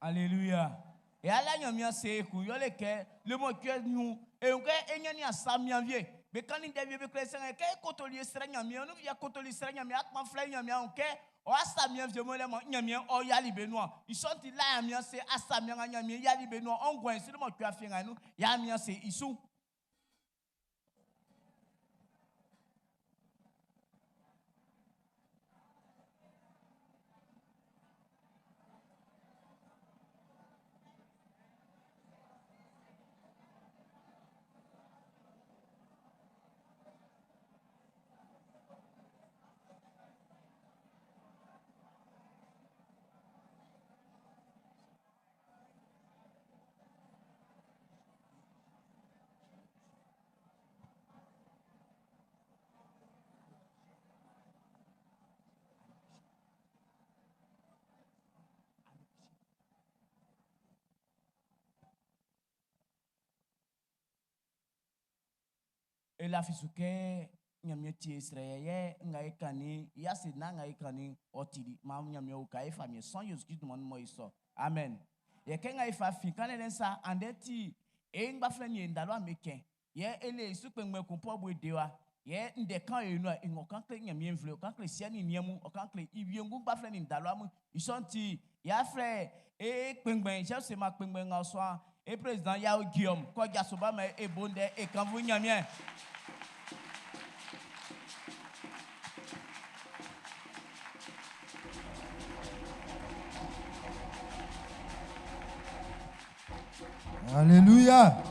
Alléluia. Et à la nyamia c'est que yole ke le mot que nous et on que enyani asamia vie. Mais quand il devient be klesen ke kotoli sera nyamia nous via kotoli sera nyamia atman fly nyamia on ke o asamia vie mo le mo nyamia o yali benoit. Ils sont là nyamia c'est asamia nyamia yali benoit on goin c'est le mot que a fait nous nyamia c'est isu. Et la fisuke nyamia ti Israël ngai kani ya se na ngai kani otili ma nyamia o kai famille sans Jésus Christ demande moi isso amen ye ke ngai fa fi kan len sa andeti e ngba fla ni ndalo ameken ye ele su pe ngwe ko po bo dewa ye nde kan e no e ngokan kle nyamia mvle kan kle sia ni niemu o kan kle ibiengu ngba fla ni ndalo am isonti ya frère e pengben je se ma pengben nga so et président Yao Guillaume ko jasoba ma e bonde e kan vous nyamia. Alléluia.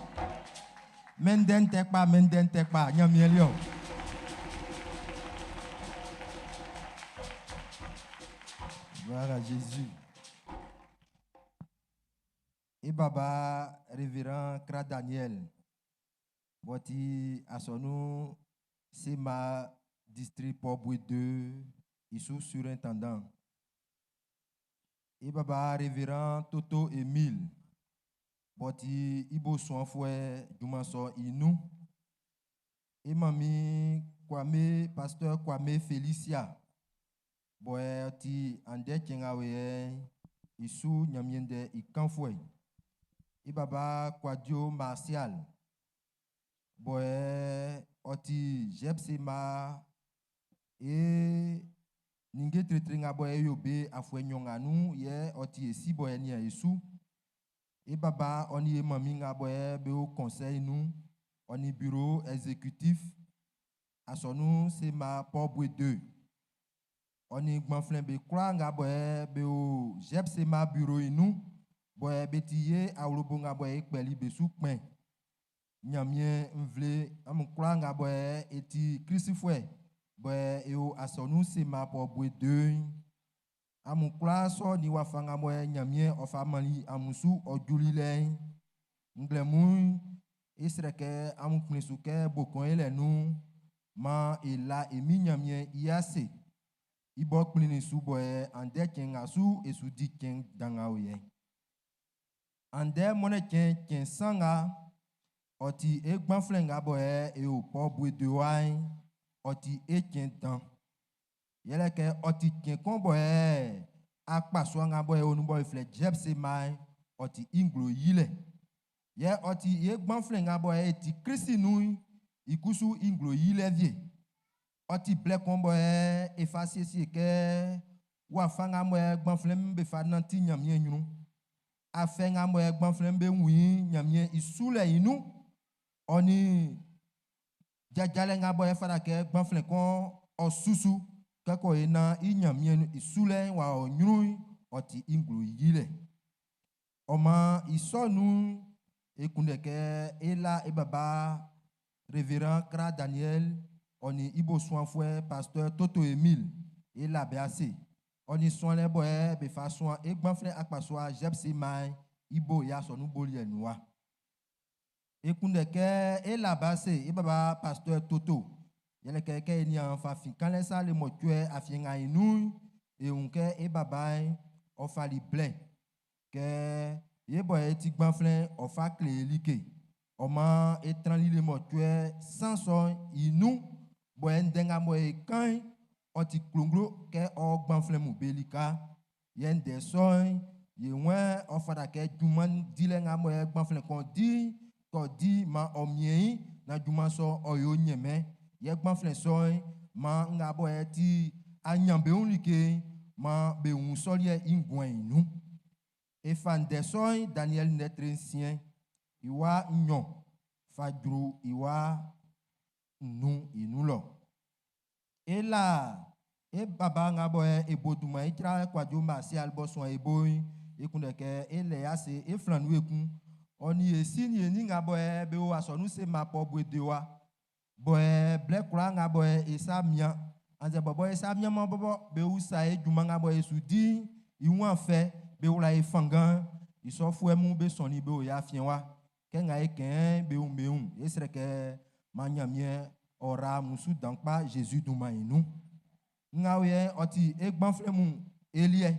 Menden tekpa, nyamielio. Gloire à Jésus. Et Baba, révérend Kra Daniel, Boti Asonou, c'est ma district Poboué 2, Issou surintendant. Et Baba, révérend Toto Emile, Boti Ibo Soinfoué, Jumanso Inou. Et Mami Kwame, pasteur Kwame Felicia, Boti Ande Kengawe, Issou Nyamiende Ikanfoué. Et Baba Kwadio Martial, Boé, Oti Jebsema, et Ninge Tretringa Boé Yobe, Afoué Nyonganu, Ye, Oti Esi Boé Nia Esu, et Baba, on y est Maminga Boé, Béo Conseil nous, on y bureau exécutif, à son nom, c'est ma Poboué 2. On y Gmanflin Bekra, Boé, Béo Jebsema bureau nous. Boye betiye a ulobonga boye ekpeli besu kpen nyamien mvle amukla nga boye eti krisifwe boye eo asonu sema po bwe 2 amukla so ni wafanga boye nyamien ofamali amusu ojulile nglemu isreke amuknisuke bokon ele nu ma ela emi nyamien iase ibok plinisu boye ande kenga su esu diken dangaoye. Ande mone ken sanga oti e gbanflenga boye e o po bwe de wine oti e ken dan yele ke oti ken kon boye akpa swanga boye onu boye fle jebse mai oti inglo yile ye oti e gbanflenga boye ti krisi nu ikusu inglo yile vie oti ble kon boye e fasi si ke wa fanga boye gbanflem be fa nanti nyamye nyunu afenga moye gbanflembe wi nyamie isule inu oni jajalenga boye fara ke gbanfle kon osusu kako ina inyamie isule wa onyru oti inglu yile oma isonu ekundeke ela e baba révérend Kra Daniel oni ibo soinfoué pasteur Toto Emile ela bease on y soin les boys, de façon et gbanfle akpaswa jebsi mai ibo ya sonu bolie noa. Et kundeke et la base et baba pasteur Toto. Yele keke ni en fa fin quand les salles motue afienga inu et unke et baba o fali ble ke ye boy ti gbanfle o fa klelike. Oma etran li motue sans son inu boy ndenga moy kan oti klunglo ke o gbanfle mu belika yen de soin ye wen ofada ke juman dile nga mo e gbanfle kon di ma omien na juman so oyo nyeme ye gbanfle so ma nga bo e ti anyambe unike ma be un solie ingwen nu e fan de so Daniel netrencien iwa nyon fadru iwa nu inulo e la e baba nga bo e boduma e tra kwadjo ma si albo so e boy e kunde ke e le ase e flanu ekun oni e sini e nga bo e be o asonu se ma po bwedewa bo e black kura nga bo e sa mia anze bobo e sa mia mo bobo be u sa e juma nga bo e sudi i wan fe be o la e fangan i so fu e mu be soni be o ya fienwa ke nga e ken be o meun e sere ke manyamie ora musu dankpa Jésus duma inu nga ye oti e gbanfle mu elie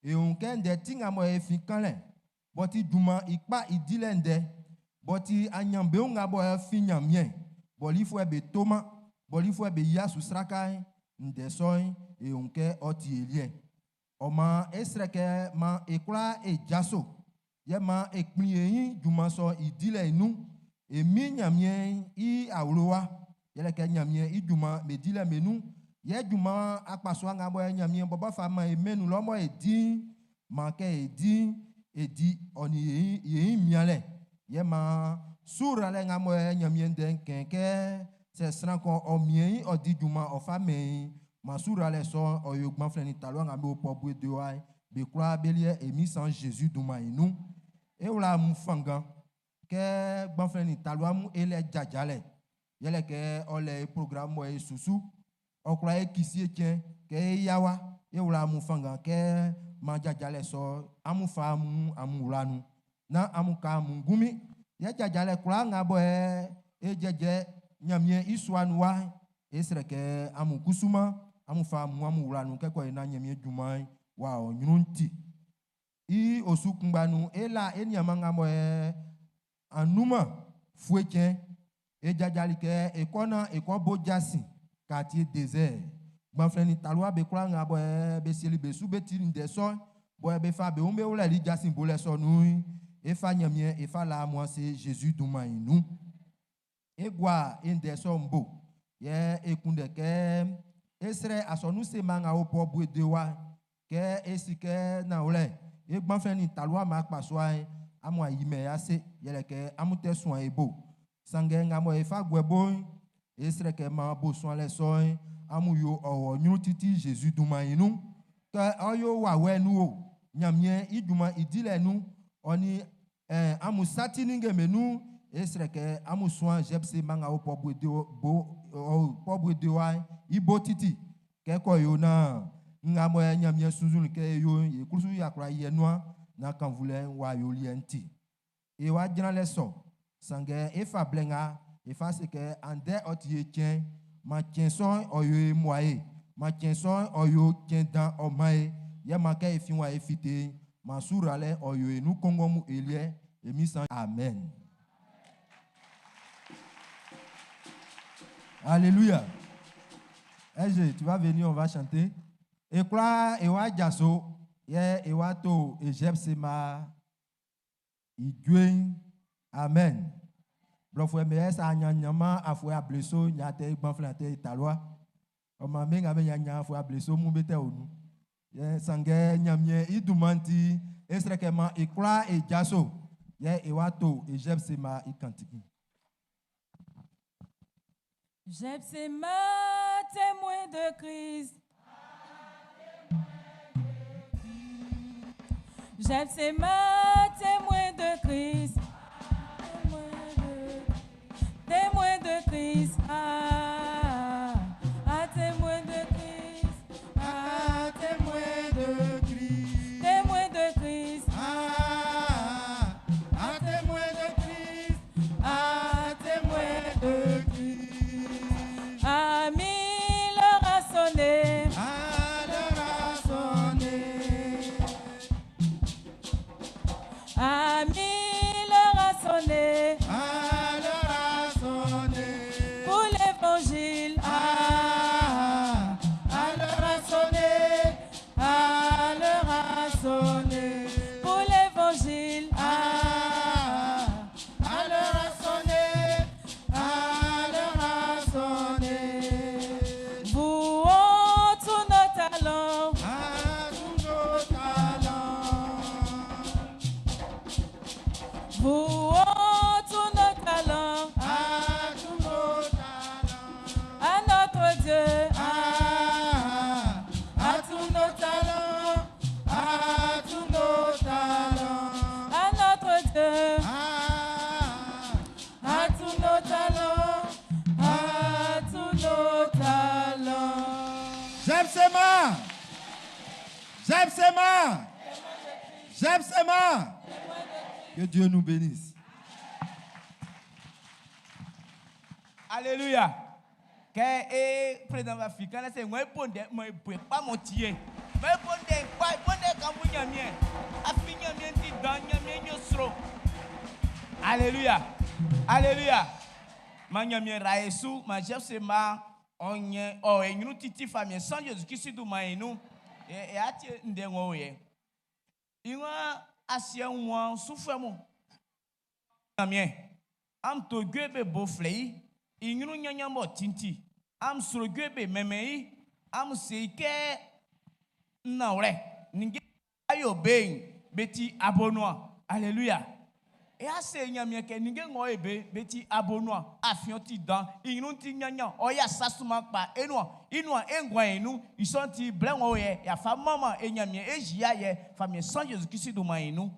e on ken de tinga mo e fin kanle boti duma ikpa idile nde boti anyambe nga bo e fin nyamie boli fo e be toma boli fo e be ya susraka nde soy e on ke oti elie oma esreke ma ekura e jaso ye ma ekpien duma so idile inu e mi nyamie I awlowa yele ke nyamie I duma medile menu ye duma akpaso nga bo nyamie bobo fama e menu lo mo edi ma ke edi oni ye miale ye ma sura le nga mo nyamie den kenke se sranko o mien odi duma o fame ma sura le so o yo gbanfle ni talo nga bo po bu de wa be kura belie emi sans Jésus duma inu e wala mu fangan ke gbanfle ni talo mu ele jajale yele ke ole programme mo e susu okura e kisi etien ke yawa e wala mu fangan ke ma jajale so amu fa amu ranu na amu ka mu gumi ye jajale kura nga bo e jeje nyamie iswanu wa esre ke amu kusuma amu fa amu ranu ke ko na nyamie djumai wa onyunti I osukungbanu ela enyama nga bo anuma fuetien e jajali ke ekona ekobo jasi quartier désert gbanfleni talwa be kura nga bo be seli be su be tiri ndeso bo be fa be umbe wala li jasi bole so nu e fa nyamie e fa la moi c'est Jésus duma inu e gwa ndeso mbo ye ekunde ke esre asonu se manga o po bu de wa ke esike na ole e gbanfleni talwa ma paso ai amwa yime ase yele ke amute so ebo sange nga mo e fa gwebo esre ke ma bo so le so amu yo owo nyu titi Jésus duma inu ke oyo wa wenu o nyamie iduma idile nu oni amu satini nge menu esre ke amu soin jebse manga o po de wa ibo titi ke ko yo na nga mo nyamie sunzun ke yo ye kursu yakra ye noa na kan vule wa yo lienti e wa jina le so sange e fa blenga e fa se ke ande otie tien ma tien so oyo moye ma tien so oyo tien dan o mai ye ma ke fi wa efite ma surale oyo nu kongo mu elie e mi san amen. Alléluia. Ege, tu vas venir, on va chanter. Et quoi, et wa jaso, et wa to, et jebsema, iduen, amen. Blofwe me esa anyanyama afwe ableso nyate gbanflante talwa. O ma me ngame nyanya afwe ableso mu bete onu. Ye sange nyamie idumanti esrekema ikra e jaso. Ye e wa to, e jebsema ikantiki. Jebsema, témoin de Christ. Jebsema, témoin de Christ. Témoin de Christ. Ah, témoin de Christ. Ah, témoin de Christ. Témoin de Christ. Ah, témoin de Christ. Ah, témoin de Christ. Ah, mille heures a sonné. Ah, l'heure a sonné. Ah, mille heures a sonné. Ah, l'heure a sonné. Pour les Jebsema. Jebsema. Que Dieu nous bénisse. Alléluia. Que président africain c'est moi bonde moi pas motier. Moi bonde pas bonde kambunya mien. Afinya mien ti danya mien nyosro. Alléluia. Alléluia. Manya mien raesu ma Jebsema onye o enyunu titi famille sans Jésus-Christ du mainu e ati ndengo ye. Iwa asia nwa sufemu. Amien. Am to gebe boflei. Inyunu nyanyambo tinti. Am surogebe memei. Am seike naure. Ninge ayo being beti abonwa. Alléluia. Et à ce nyamie que ninge ngoebe beti abonwa afioti dan inyunu ti nyanya oya sasuma pa enwa inwa engwa enu isonti blenwo ye ya fa mama enyamie ejia ye famille sans Jésus-Christ do mainu.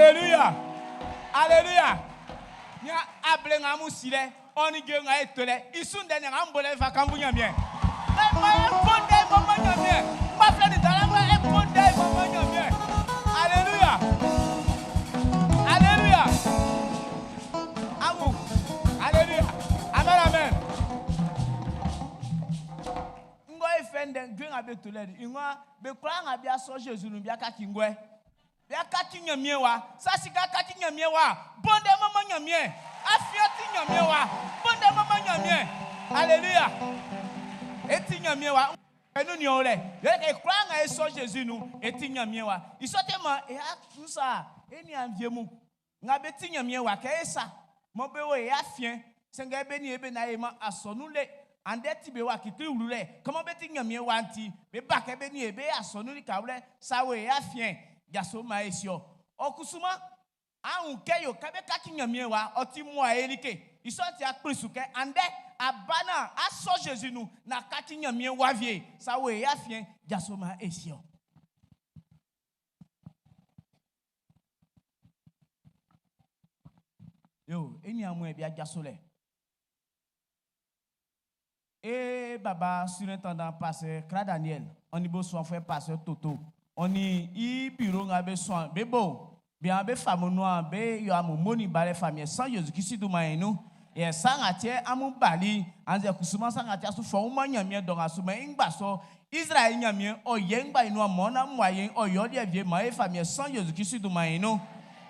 Alléluia. Alléluia. Nya ablenga musile oni genga etole isunde nya ambole vakambu nyamie. Ma bonde mama nyamie. Ma flani dalama e bonde mama nyamie. Alléluia. Alléluia. Amen. Alléluia. Amen amen. Ngo efende genga betole ingwa be kwanga bia so Jesus nu bia kakingwe. Bia kakinyamie wa sasika kakinyamie wa bonde mama nyamie. Afiati nyamie wa bonde mama nyamie. Alléluia. Eti nyamie wa enu ni ole ye kwanga eso Jesus nu eti nyamie wa isotema e akusa eni anviemu nga beti nyamie wa ka esa mo be wo e afien senga ebe ni ebe na e ma asonu le ande ti be wa kikiri wulule kama beti nyamie wa anti be ba ka ebe ni ebe asonu ni ka wule sawe e afien jaso ma esio okusuma ahun keyo ka be ka nyamie wa oti mu a elike isoti akprisuke ande abana aso Jesus nu na kati nyamie wavie sawe ya fien jasoma esio yo eni amu e bia jasole baba surintendant pasteur Kra Daniel oni bo so frère pasteur Toto oni i bureau ngabe so bebo bien be famono be yo amomoni bare famille sans Jesus Christ du mainu e sangatie amu bali anze kusuma sangatie so fo umanyamie don asuma ingba so Israel nyamie oyengba inu amona mwaye oyodi avie ma e famille sans Jesus Christ du mainu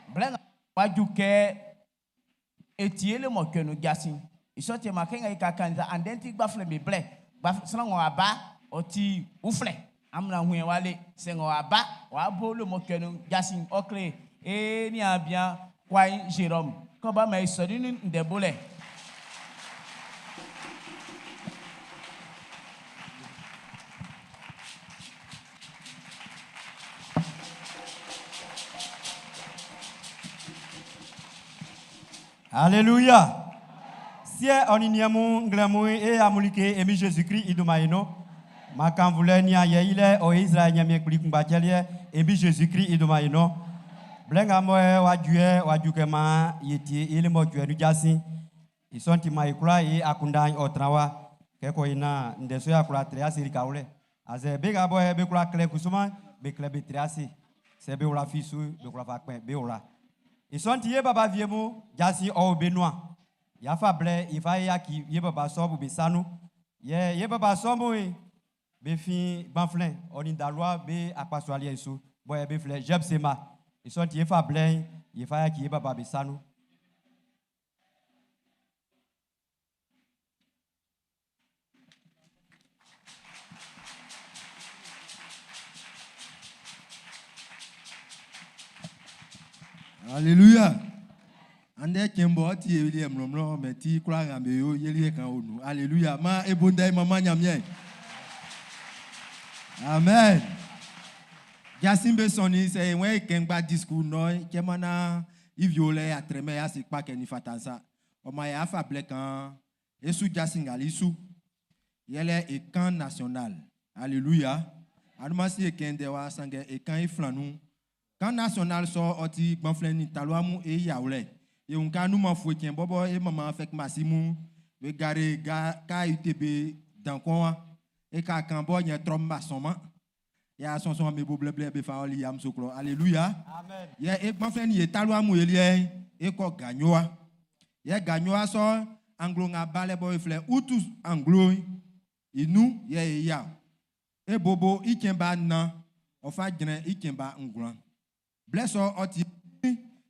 blenga wajuke etiele mokenu gasin isote makenga ikakanza andenti gbafle me ble gbafle aba oti ufle amna hue wale sengo aba wa bolo mokenu gasin okle ni abia kwai Jérôme ko ba mai sori ni ndebole Alléluia. Si on y a mon glamour et amulike emi Jésus-Christ idumaino makamvule ni ayele o Israël nyame kuli kumbachelie emi Jésus-Christ idumaino blenga moe wajuke ma yeti ile mo jwe nujasi isonti maikula e akundany otrawa keko ina ndeso ya kula triasi rikaule aze bega boy be kula kle kusuma be kle be triasi se be ula fisu be kula fakpe be ula isonti ye baba viemu jasi o benua ya fa ble ifa ya ki ye baba sobu be sanu ye baba sobu be fin banflin oni dalwa be akpaswali yesu boy be fle jebsema isonti ye fa ble ifa ya ki ye baba be sanu. Alléluia. Ande kembo ti yeli emlomlo meti kura ngambe yo yeli kan onu. Alléluia. Ma ebonda mama nyamye. Amen. Jasimbe soni se we kengba discours noy kemana iviole ya treme ya sikpa keni fatansa. O ma ya fa blekan esu jasingali su. Yele ekan national. Alléluia. Adumasi ekende wa sange ekan iflanu. Quand national so oti gbanfleni taloamu e yaule e unka nu ma fo kien bobo e mama fek masimu we gare ka UTB dan kwa e ka kan bo nya tromba soma ya sonson me boble be fa oli yam soklo. Alléluia. Amen. Ye e gbanfleni e taloamu elie e ko ganyoa ye ganyoa so anglo nga bale boy fle utus anglo inu ye ya e bobo ikemba na ofa gene ikemba ngran. Bless all oti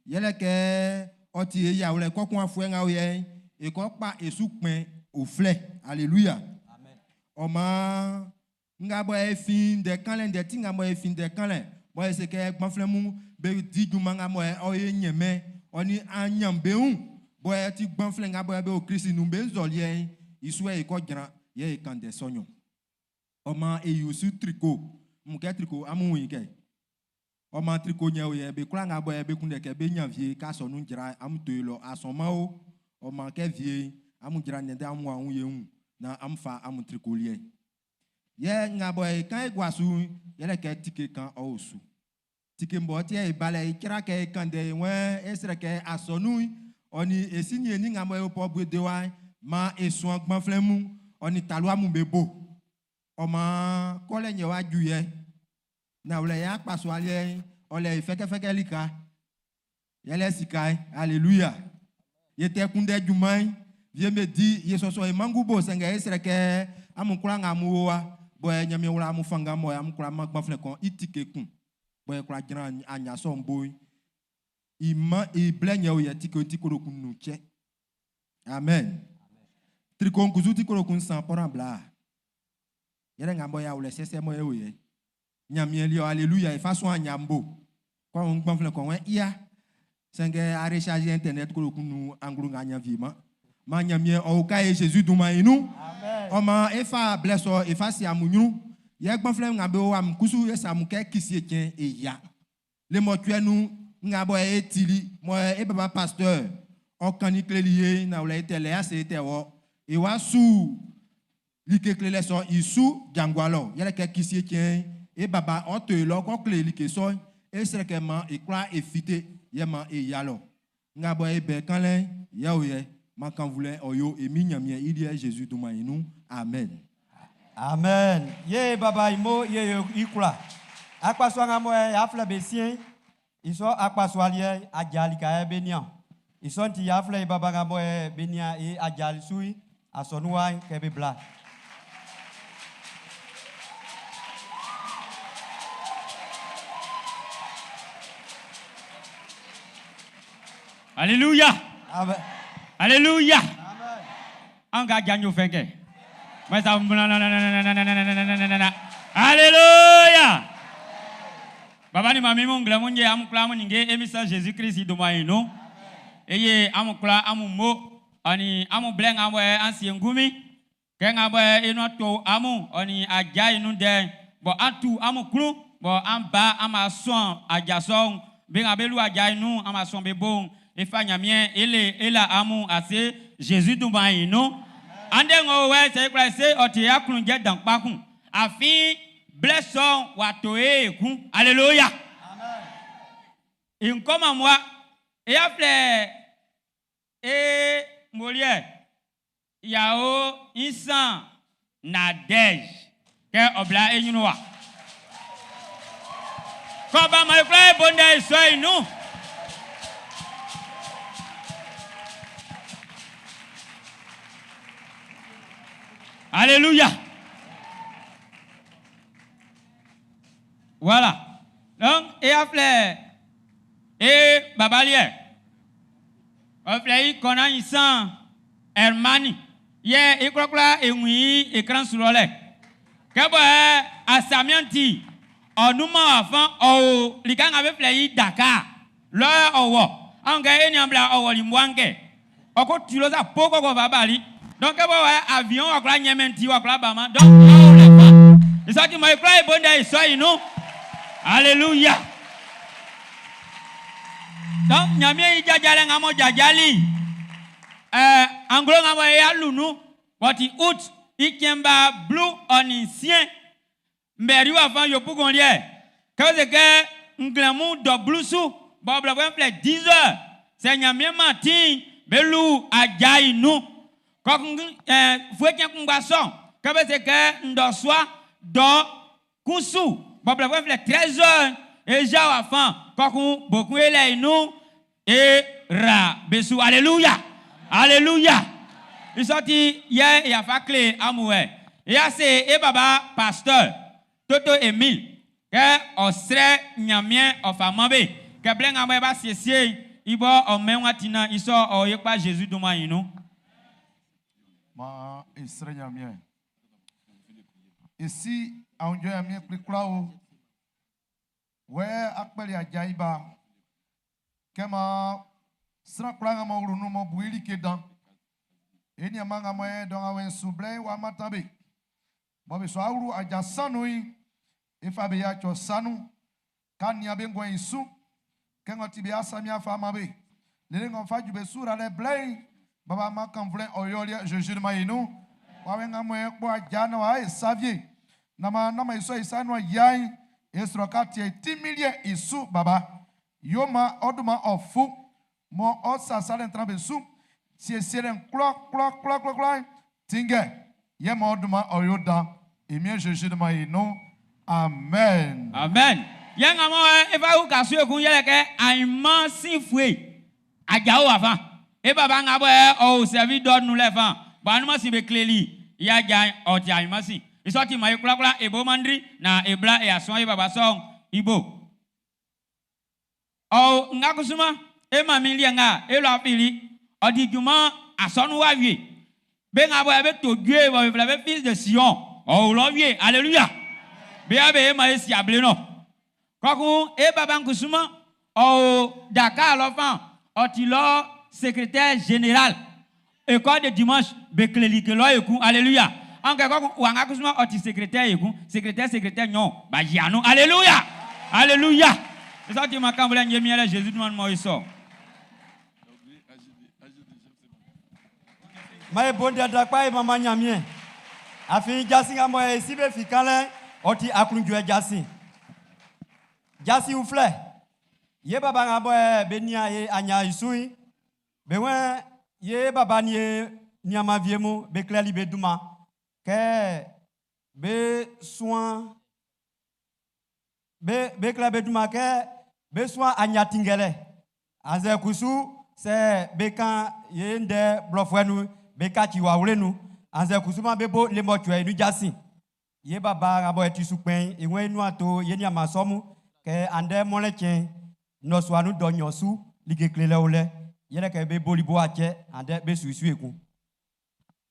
yeleke oti ya ole kokun afuenga oye e ko pa esupin ofle. Alléluia. Amen. Oma ngabo e fin de kanlen de tinga mo e fin de kanlen mo e se ke gbanflemu be dijuma nga mo e oye nyeme oni anyambe un bo e ti gbanflenga bo e be o Christ nu be zolie iswe e ko gran ye e kan de sonyo. Oma e yusu tricot mu ke tricot amu yin o ma tricot nya o ye be kula nga bo ye be kunde ke be nya vie ka so nu jira am toilo asoma o ma ke vie am jira ne da amu anwu ye hu na am fa am tricot lie ye nga bo ye kan egwasu ye le ke tike kan o su tikemboti e bala e kira ke kande wen esre ke asonu oni esini eni ngamo e po bu de wa ma esun agbon flemu oni talwa mu bebo oma kole nye wa juye na ule ya paso ale ole feke lika yele sikai alléluia yete kunde jumai vie me di yesoso e mangubo senga esre ke amukura ngamuwa boy nyame wura amufanga mo amukura magbon fle kon itike kun boy kura jran anya so mboy ima e blenya o yatiko tikoro kunu che amen trikon kuzuti koro kun san porambla yere ngambo ya ule sese mo ye nyame li alléluia e façon anyambo kwa ngbon fle kon wen iya senge a recharger internet koro kunu angru nganya vima ma nyame o ka e Jesus duma inu amen oma efa blesso efa si amunyu ye gbon fle ngabe o am kusu esa muke kisie ken e ya le mo tuenu ngabo e tili mo e baba pasteur o kani klelier na ule tele ase tewo e wa su like klele so isu jangwalo yele ke kisie ken e baba o te lo ko kle like so e sreke ma e kra e fite ye ma e yalo ngabo e be kanlen ya oye ma kan voulait oyo e mi nyamie il y a Jésus duma inu amen Amen. Ye baba imo ye ikula. Akpa so ngamo e afle besien. Iso akpa so alie ajali ka e benia. Iso nti afle baba ngamo e benia e ajali sui asonua ke be bla. Alléluia. Amen. Alléluia. Amen. Anga ganyo fenke. Alléluia. Baba ni mami mungla munye amukla muninge emisa Jésus Christ doma ino. Eye amukla amumo ani amu bleng amwe ansi ngumi. Kenga bwe ino to amu ani aja inu de bo atu amuklu bo amba amason ajason benga belu aja inu amason bebon efanya mien ela amu ase Jésus doma ino. Ande ngowe se kwa se oti akun je dan pakun afin blesson watoe kun alléluia amen in koma moi e afle e molie yao insan nadej ke obla enyunwa ko ba mai kwa bonde so inu Alléluia. Voilà. Donc, et après, et babalier. Après, qu'on a un sang, Hermani. Hier, et quoi, et oui, écran sur le lait. Kabo, à Samianti, on nous m'a avant, au Likan avait fait Dakar. Là, au wa. En gagne, en blanc, au Limwange. Au côté, tu l'as pas, qu'on va bali. Donc, avion, on va nyementi, on va bama. Donc, on les va. Et ça, tu m'as écrit, bon, d'ailleurs, soyez nous. Alléluia. Donc, nyamie, il jajale, ngamo jajali. Anglo, ngamo ya lunu. Wati out, ikemba blue onisien. Mberi avant, yo pour qu'on liait. Quand c'est que, nglamou, do blue sou. Bon, bla, 10 heures. C'est nyamie matin, belou, ajayi nous. Quand vous êtes un garçon, quand vous êtes un soir, dans Koussou, vous avez 13 heures, et j'ai un enfant, quand vous beaucoup est nous, et ra, besou, alléluia, alléluia. Il sorti hier, il a fait clé à mouer. Et c'est, et baba, pasteur, Toto Emile, que on serait nyamien, on fait mambe, que blen à moi, il va en même temps, il sort, il n'y a pas Jésus de moi, nous. Ma estranha minha. Esse aonde a minha cliclau, where akbali ajaiba, kema sraklanga mauru no mo buili kedan. Eni amanga moe don awen suble wa matabe. Bobe so auru ajasanui, ifa be ya cho sanu, kan ya bengo isu, kengo tibe asamia fama be. Lele ngon faju be sura le blay. Baba ma kan vle oyolia Jésus de maïnou wa wenga moye kwa jana wa savie na ma iso isano yai esroka tie timilie isu baba yoma oduma ofu mo osasale ntrabe su siesieren klo tinge yema oduma oyoda emie Jésus de maïno amen. Amen. Yang amo eva u kasu ekun yele ke aiman si fue ajawo avant. E baba ngabo o servi don nous les vents. Ba nous si be cléli ya ja o ti aiman si. Isoti mai kula ebo mandri na ebla e ason e baba song ibo. O ngakusuma e mami lianga e lo apili o di juma ason wa wie. Be ngabo e be to due bo be fils de Sion. Oh lo wie. Alléluia. Be abe ma esi able no. Kwaku e baba nkusuma o Dakar l'enfant o ti lo secrétaire général école de dimanche be cléli ke lo eku. Alléluia. Anke kwaku wanga kusuma o ti secrétaire eku secrétaire nyon ba jiano. Alléluia. Alléluia. C'est ça qui m'a quand voulait nier Jésus demande moi isso. Ma bonde dakpa e mama nyamie. Afi jasi ngamo e sibe fikale oti akunjue jasi. Jasi oufle. Ye baba ngabo e benia ye anya isui. Bewen ye baba ni nyama viemu be kleli be duma. Ke be soin be kleli be duma ke be soin anya tingele. Anze kusu se be kan ye nde blofwenu be kachi wa wulenu. Anze kusuma bebo le mochwe nu jasi. Ye baba ngabo e tisukpen ewen nu ato ye nyama somu. Ke ande molechen no swanu donyosu lige klele ole yele ke be bolibo ache ande be suisu eku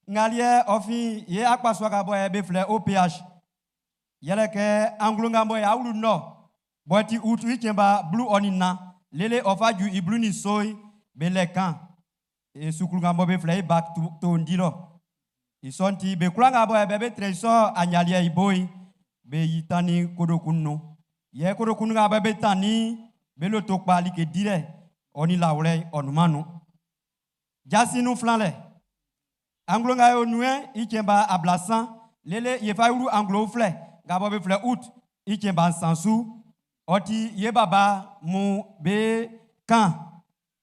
ngalie ofi ye akpaswa ka boy be fle OPH yele ke anglunga boy awlu no boti utu ikemba blue onina lele ofaju iblu ni soy be lekan e sukulunga boy be fle back to ndilo isonti be kulanga boy be treso anyalie iboy be yitani kodokunno ye koro kunuga babe tani belo tokpa like dire oni lawre onumanu jasi nu flanle anglo nga yo nue ikemba ablasan lele ye faulu anglo fle gabo be fle out ikemba sansu oti ye baba mu be kan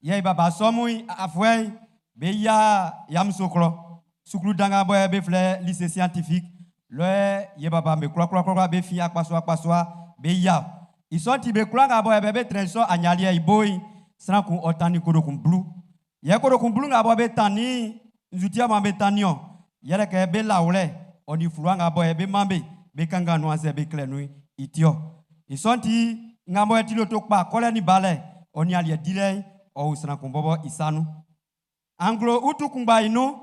ye baba somu afwe be ya yam sokro sukulu danga boy be fle lycée scientifique le ye baba me kro be fi akpaso beya isonti be kulanga boy bebe treso anyalia iboy sanku otani kodokun blue ye kodokun blue nga boy be tani nzutia mambe tanio yere ke be lawle oni fluanga boy be mambe be kanga no ase be klenu itio isonti nga boy tilo tokpa kole ni bale oni alia dire o sanku bobo isanu anglo utukungba inu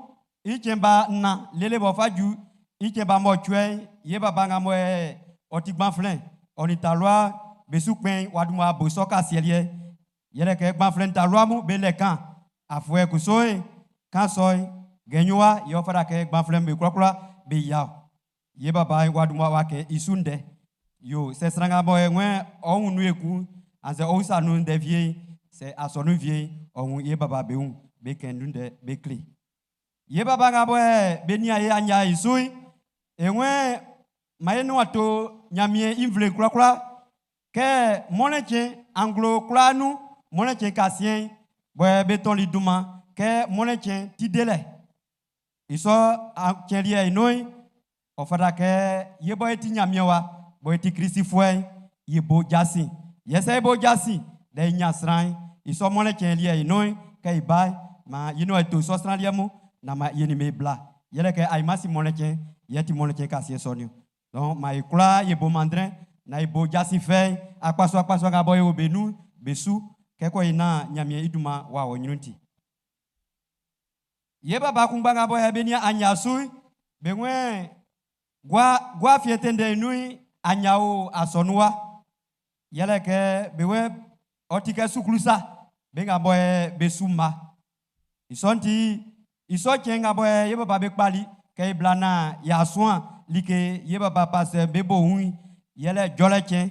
ikemba na lele bo faju ikemba mo chwe ye baba nga mo otigban flen oni talwa besukpen waduma bosoka sielie yele ke gban flen talwa mu belekan afwe kusoy kan soy genywa yo fara ke gban flen be krokra be ya ye baba waduma wake isunde yo se sranga boy nwe ohunu eku anze ousa nu devie se asonu vie ohun ye baba beun be kendunde be kli ye baba ngabo benia ye anya isui enwe mayenu ato nyamie invle kura ke moneche anglo klanu moneche kasien boy beton liduma ke moneche tidele iso anchelie inoi ofada ke ye boy ti nyamie wa boy ti Christi fwe ye bo jasi yesa bo jasi de nyasran iso moneche lie inoi ke ibai ma yino eto so straliamu na ma yeni me bla yele ke aimasi moneche yeti moneche kasien sonio. Donc, ma ikula yebo mandrin na ibo jasi fe akpaso ga boy obenu besu keko ina nyamie iduma wa onyunti ye baba kungba ga boy benia anyasu benwe gwa fietende nui anyao asonua yele ke bewe otike sukulusa benga boy besuma iso kenga boy ye baba be kpali ke blana ya soin like ye baba passe bebo hui yele jolechen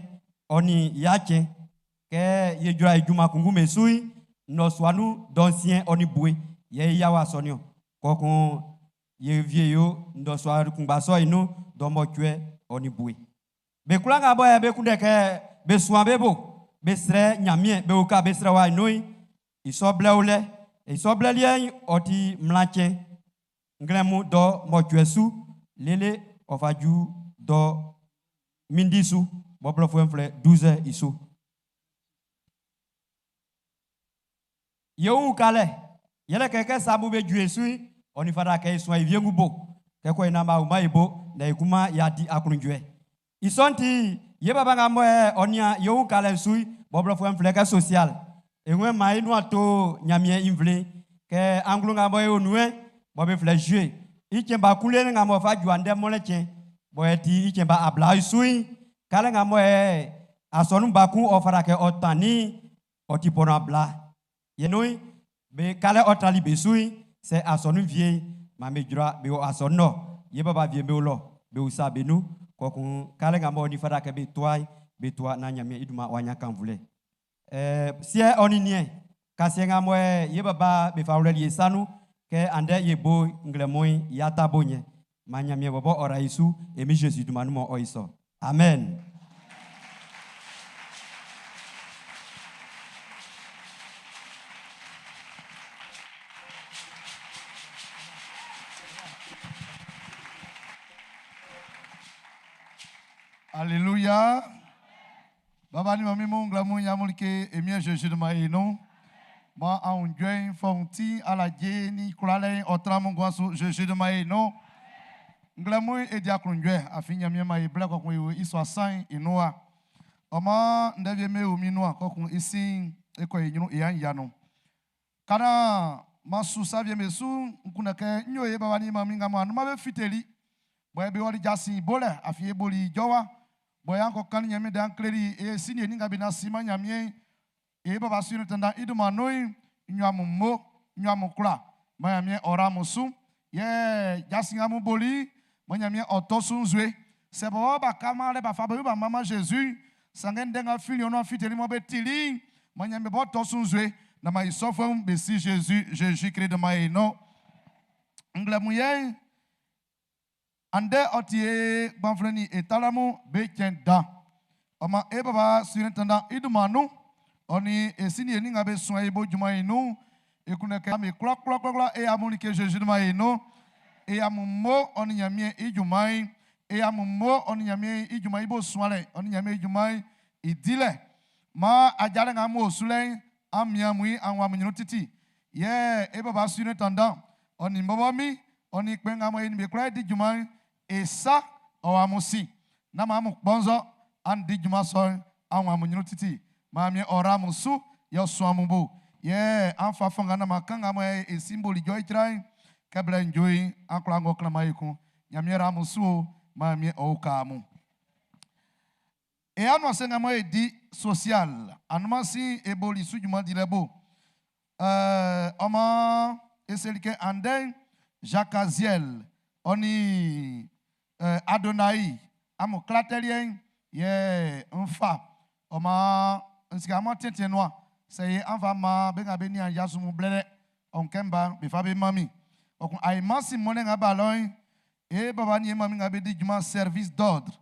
oni yachen ke ye jura ijuma kungu mesui no swanu d'ancien oni boué ye yawa sonio kokon ye vieyo ndo swa kungba so ino do mo tue oni boué be kulanga boya be kundeke be soin bebo be sre nyamie be uka be sre wa noi iso bleule iso blelie oti mlache nglemu do mochuesu lele ofaju do mindisu boblo fwenfle 12 isu Yo kale yele keke sabu be juesu oni fada ke so eviengu bo ke ko ina ma umaibo na ikuma yadi akrunjwe isonti ye baba ngambo onia yo kale sui boblo fwenfle ke social enwe mai no ato nyamie invle ke anglu ngambo onue bobe fle jouer ikemba kule ngambo fa juande moleche boeti ikemba abla sui kale ngambo asonu baku ofara ke otani otipona bla Yenoi be kale otali besui se asonu vie ma mejura be asonno ye baba vie be lo be usa benu kokun kale ngamo ni fada ke be toa na nyame iduma wanya kanvule sie oninie kasi ngamo ye baba be faule ye sanu ke ande ye bo nglemoy yata bonye ma nyame bobo ora isu emi Jesus iduma no oiso amen. Alléluia. Baba ni mami mon glamu nyamulike emie Jésus de maïno. Ma en join fonti ala je ni kulale otramu gwasu Jésus de maïno. Glamu e dia kunjwe afinya mi mai bla ko kun iso asan inoa. Oma ndevye me o minua ko kun isin eko yinu yan yano. Kana masu savye mesu nkuna ke nyoye baba ni mami ngamu anu ma be fiteli. Boy be wali jasi bole afie boli jowa. Boy anko kan nyame dan kleri e sini ni ngabi na sima nyame e baba sunu tanda iduma noi nyamu kula mayame ora musu ye jasi ngamu boli manyame otosun zwe se baba kamale ba fa ba mama Jésus sangen denga fili ono fiteli mo betili manyame bo tosun zwe na mai sofom be si Jésus Christ de mai no nglamuye ande otie banfleni etalamu bekenda oma ebaba sunetanda idumanu oni esini eninga be soin ebo jumainu ekuneke ami kla e amunike Jésus de maino e amummo oni nyamie ijumai e amummo oni nyamie ijumai bo soale oni nyamie ijumai idile ma ajale ngamu osule amiamui anwa munyino titi ye ebaba sunetanda oni mbobomi oni kpenga mo eni be kla di jumai Esa owamusi na mamu bonzo andi juma so anwa munyinu titi mami ora musu yo soamubo ye anfa fonga na makanga mo e symbol joy trai kabla enjoy akla ngo klama yiku nyami ra musu mami okamu e anu senga mo e di social anuma si eboli su juma dilebo oma eselike anden Jacaziel oni Adonai amo klaterien ye mfa oma nsika mo tetenwa sey anfa ma be nga be ni anyasu mu blere on kemba be fa be mami okun ay masi mo nga balon e baba ni mami nga be di juma service d'ordre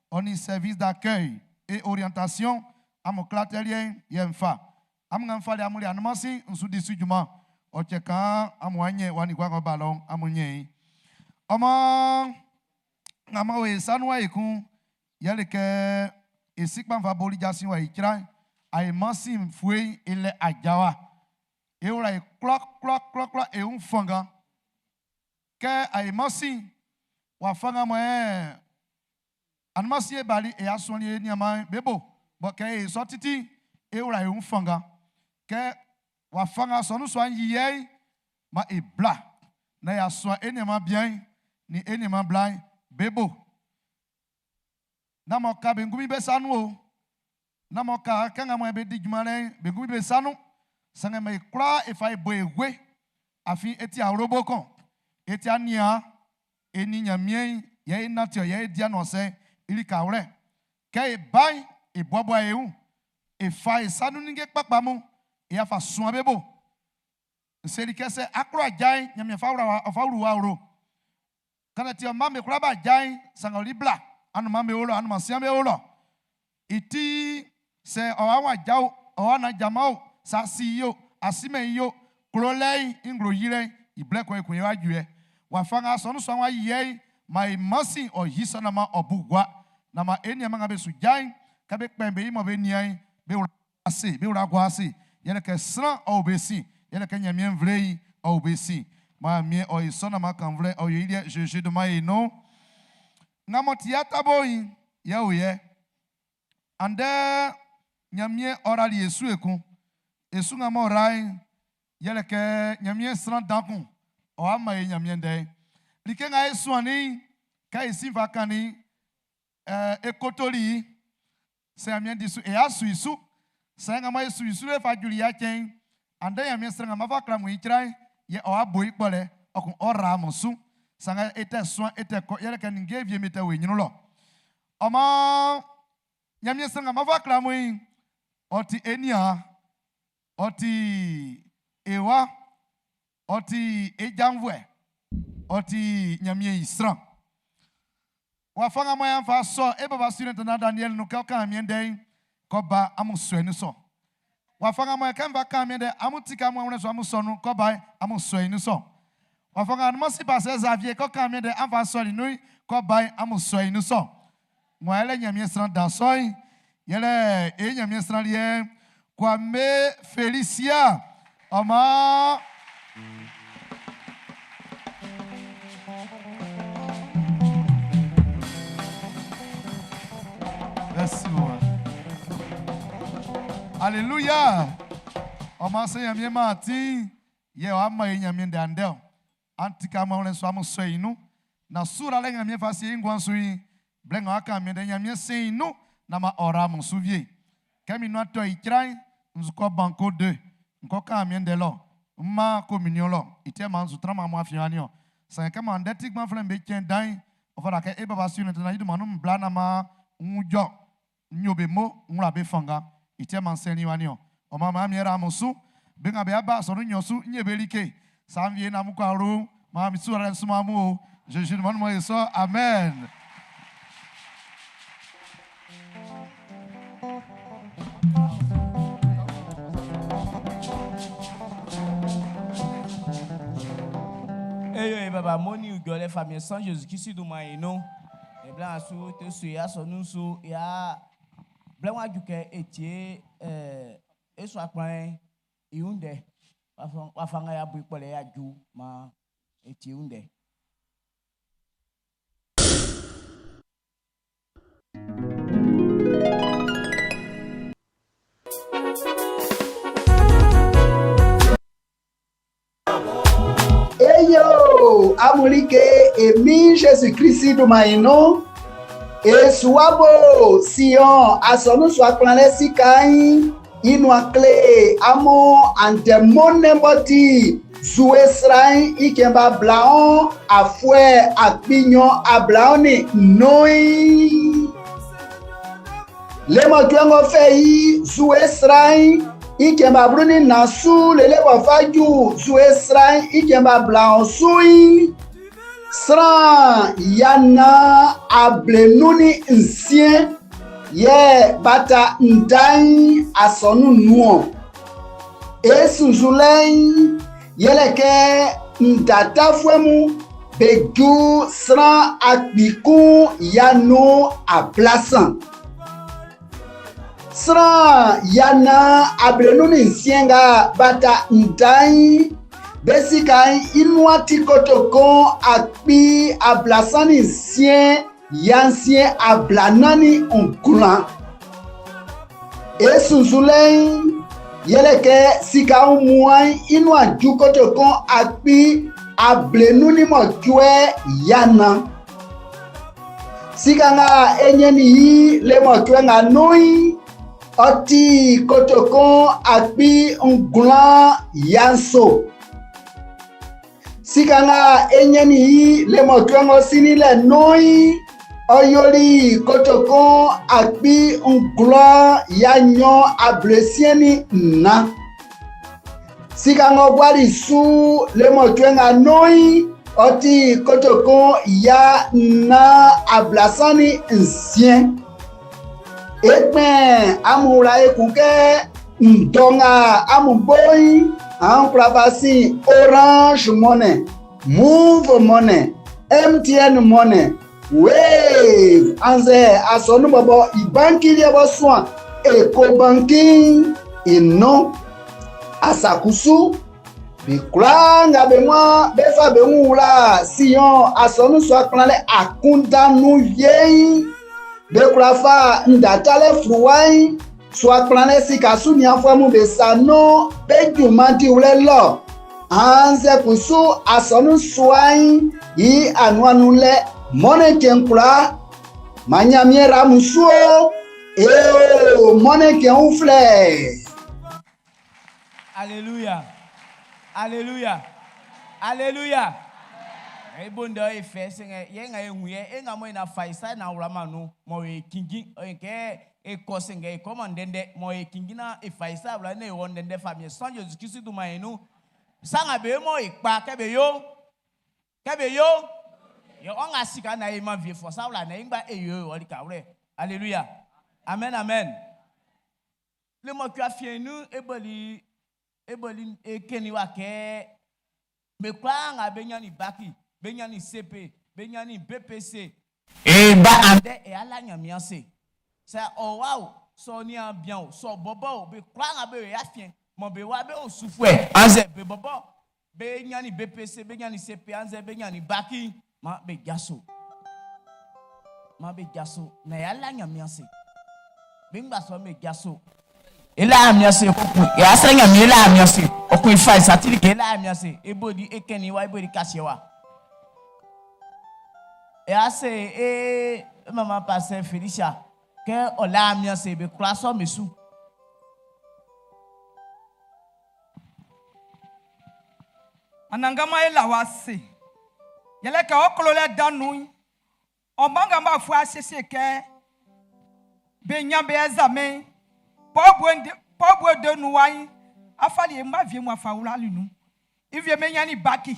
oni service d'accueil et orientation amo klaterien ye mfa am nga mfa le amuli anmasi nsu di su juma o cheka amo anye wani kwa balon amo nye oma ngama we sanwa ikun yele ke esikpan fa boli jasin wa ikra ay masim fue ele ajawa e ora e clock e un fanga ke ay masim wa fanga mo an masie bali e asoni ni ama bebo bo ke e sotiti e ora e un fanga ke wa fanga sonu so an yiye ma e bla na ya so enema bien ni enema blind Bebo. Namoka bengumi besanu o. Namoka kanga mo ebe di jumane bengumi besanu. Sanga me kra e fa boegwe afi eti arobokon. Eti ania eni nyamie ye natio ye dia no se ili kawre. Ke e bai e bobo ayu. E fa e sanu ninge papamu e afa suan bebo. Se kese akro ajai nyamie fa ura ro. Kana tia mame kulaba jai sanga libla anuma me olo anuma sia me olo iti se owa jao owa na jamao sa si yo asime yo krolei ingro yire ible ko ekun yo adue wa fanga so no so wa ye my mercy or hisana ma obugwa na ma enia ma be sujan ka be pembe yi mo be nian be ase be ura gwa ase yele ke sran o be si yele ke nyamien vlei o be si ma mi o isona ma kan vlei o yide je de ma no ngamo tiata boy ye o ye ande nyamien orali esu eku esu ngamo rai yele ke nyamien sran dankun o ama ye nyamien dai like nga esu ani ka esi vakani ekotoli se nyamien disu e asu isu se ngamo esu isu e fajuli ya chen ande nyamien sran ngamo vakra mu itrai ye o aboyi pole okun ora musu sanga ete so ete ko yele ke ninge vie meta we nyino lo oma nyamien sran ngamo vakra mu oti enia oti ewa oti ejamvwe oti nyamie isran wa fanga moya fa so e baba student na Daniel no ka amien den ko ba amuso ni so wa fanga moya kan ba ka amien den amutika mo wona so amuso no ko ba amuso ni so wa fanga no si passe Xavier ko ka amien den afa so ni no ko ba amuso ni so mo ele nyamie isran dan so yele e nyamie isran liye Kwame Felicia Oma Merci Lord. Alléluia. Oma se yamie mati ye o ama yamie ndandel. Antika ma wona so amuso inu na sura le yamie fa se ngwan so yi blenga aka yamie de yamie se inu na ma ora mo suvie. Kemi no ato ikran nzuko banko 2 nko ka yamie de lo ma communion lo ite ma nzu trama mo afiani o san kama ndetik ma flen be chen dan o fara ke e baba sunu na yidu manum blana ma njo nyobe mo nra be fanga ite ma seni wani o mama mi era musu benga be aba so nyosu nyebelike samvie na mukwa ru ma mi sura nsuma mu je demande moi ça amen. Hey, baba, moni ou gole famille sans Jésus-Christ du maïno. Et blanc sous te suya son sous ya blanc wa duke etie et soit plein iunde. Wa fanga ya bui pole ya ju ma etie unde. Yo, amulike emi Jésus-Christ do maino e suabo Sion asonu swa planet sikai inu akle amo andemone moti zuesrai ikemba blaon afwe akpinyo ablaoni noi le motwengo fei zuesrai ikemba bruni nasu lele wafaju zuesrai ikemba blaon sui sran yana ablenuni nsien ye bata ndai asonu nuo esunzulei yeleke ndata fuemu beju sran akbiku yano aplasan sran yana ablenuni nsienga bata ndai besikai inuati kotoko akpi ablasani sien yansien ablanani onkulan esunzulei yeleke sika umuai inua jukotoko akpi ablenuni motue yana sika nga enyeni yi le motue nga noi oti kotoko akpi onkulan yanso sikanga enyeni yi le motwengo sinile noi oyori kotoko akpi nglo yanyo ablesieni na sikanga gwari su le motwenga noi oti kotokon ya na ablasani ancien ekpen amura ekunke ndonga amuboy en pravasi Orange Money, Move Money, MTN Money, Wave anze asonu bobo ibanki liabo soin Ecobanking ino asakusu biklanga bemwa befa bemula sion asonu so aklanle akundanu yei beklafa ndatale fruwai so aklanle sikasu ni afamu besano bejumanti ulelo anze kusu asonu swai yi anuanule mone kenkula manyamiera musuo mone kenufle. Alléluia. Alléluia. Alléluia. Ebondo efe senge yenga enhuye enga mo ina faisa na uramanu mo kingi ke ekosenge ekomandende mo kingi na efaisa bla ne wondende famille sans Jésus Christ du maenu sanga be mo ikpa kebe yo yo onga sika na ima vie for sa bla na ingba eyo ori kawre. Alléluia. Amen amen. Le mo kwa fienu eboli ekeni wake mekwanga benyani baki benyani CP benyani BPC ba ande e ala nyamiase sa oh wow so ni ambian so bobo be kwanga be afien mo be wa be osufue anze be bobo benyani BPC benyani CP anze benyani baki ma be gaso na ala nyamiase bingba so me gaso ela amiase okuku ya asanya mi ela amiase okun ifa isatiri ke ela amiase ebodi ekeni wa ebodi kashewa e ase mama pastor Felicia ke ola amiase be klaso mesu anangama ela wase yele ka okolole danu omanga ma fu asese ke be nyambe examen Pabwe de nouai, afali ma vie moi faula lunu. Il vient menyani baki.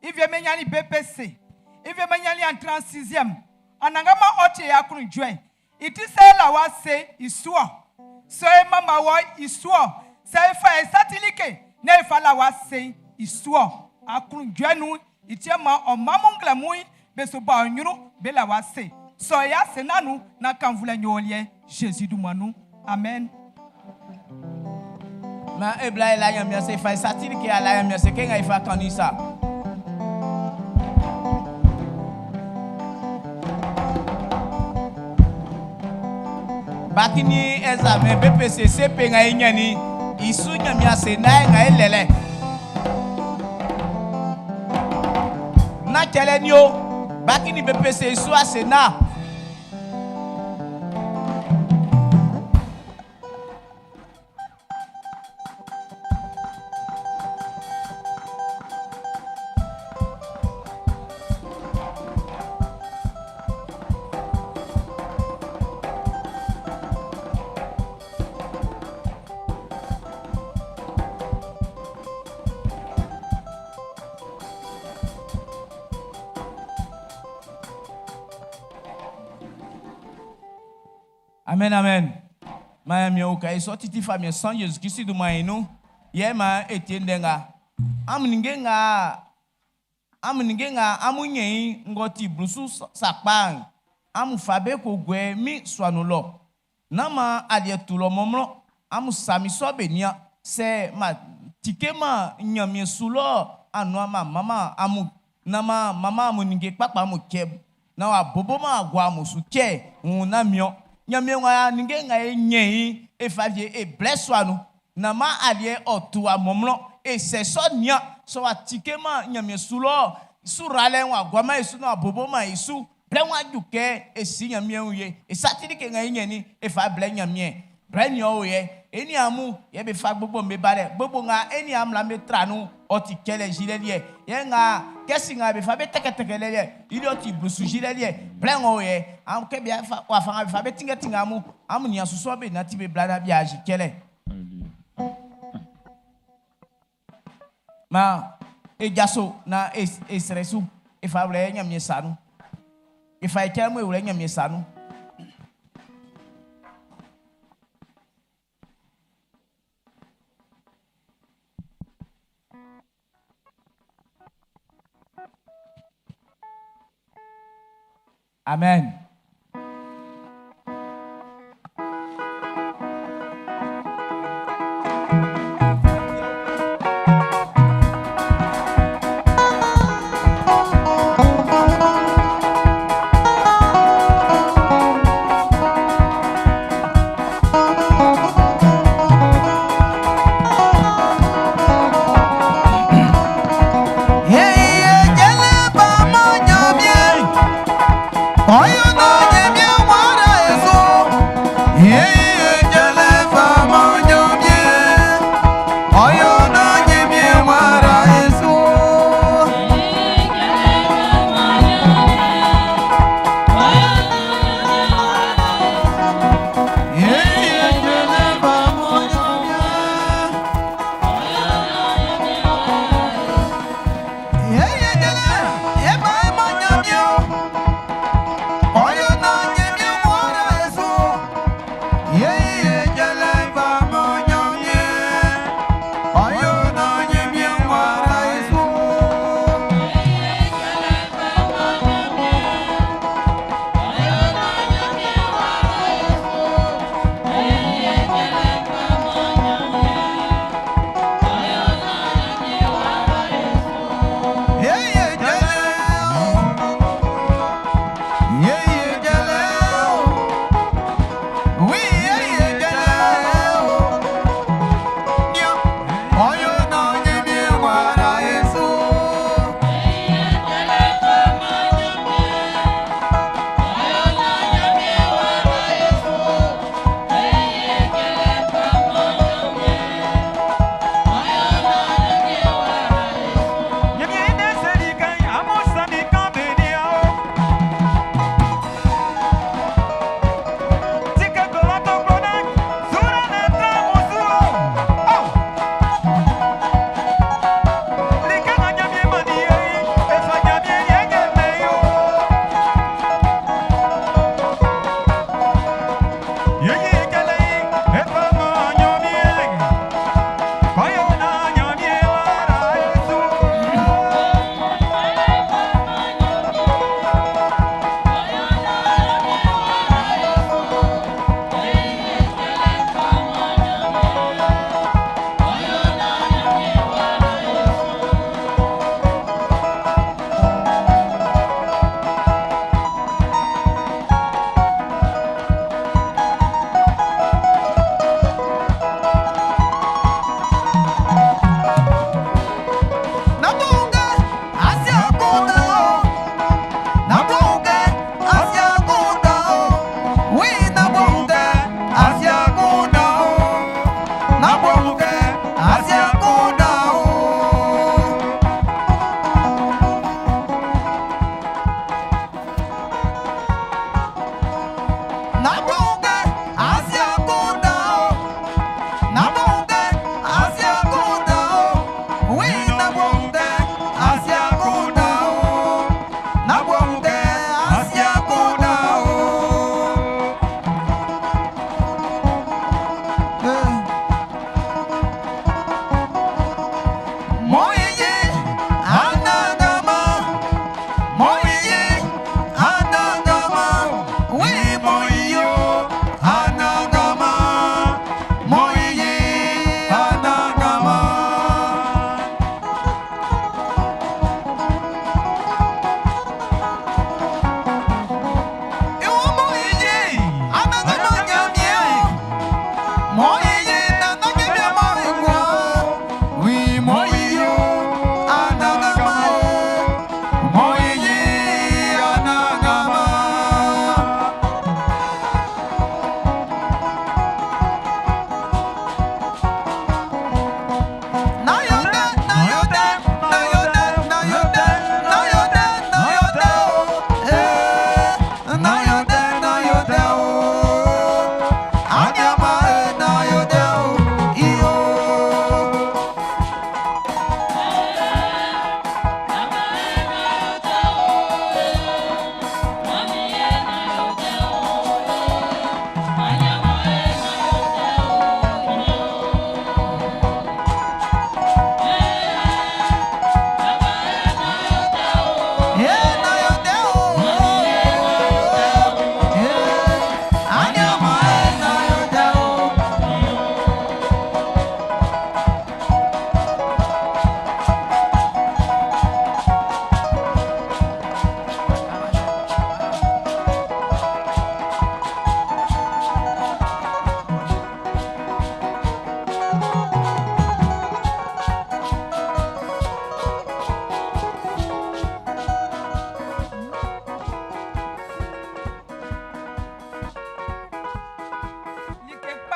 Il vient menyani BPC. Il vient menyani en 36e. Anangama oche ya kunu join. Iti se la wa se isua. So mama wa isua. Se fa esatilike. Ne fa la wa se isua. Akunu join nu iti ma o mamungla mui beso ba nyuru be la wa se. So ya se nanu na kan vula nyolie Jésus du manu. Amen. Ma ebla ela yamia se fa satiri ke ala yamia se kenga ifa kanisa bakini examen BPC CP nga enyani isu nyamia se na nga elele na kele ni o bakini BPC isu asena Amen, amen. Ma mi o kai so titi famille sans Jésus Christ du mainu. Ye ma etendenga. Amningenga amunye ngoti brusu sakpang. Amu fabe ko gwe mi swanulo. Nama alietulo momlo amu sami so benia se ma tikema nyamie sulo anwa mama amu nama mama amuninge papa amu keb. Na wa bobo ma agwa musu ke una mio. Nyamie wa ninge nga enye e favie e blesswanu na ma alie otua momlo e seso nya so atikema nyamie sulo surale wa gwama isu na bobo ma isu blenwa duke e si nyamie uye e satiri ke nga enye ni e fa ble nyamie brenyo uye eni amu ye be fa gbogbo me bare gbogbo nga eni amla metranu oti kele jilelie ye nga kesi nga be fa be teketekelele ili oti brusu jilelie blengo uye am ke bia fa wa fa be fa be tinga amu ni asuso be na ti be blada bia jikele ma ejaso na esresu ifa wle nyamie sanu ifa ikemu wle nyamie sanu. Amen. Hey, yeah, yeah, ba mo nyamie. Oh, you know.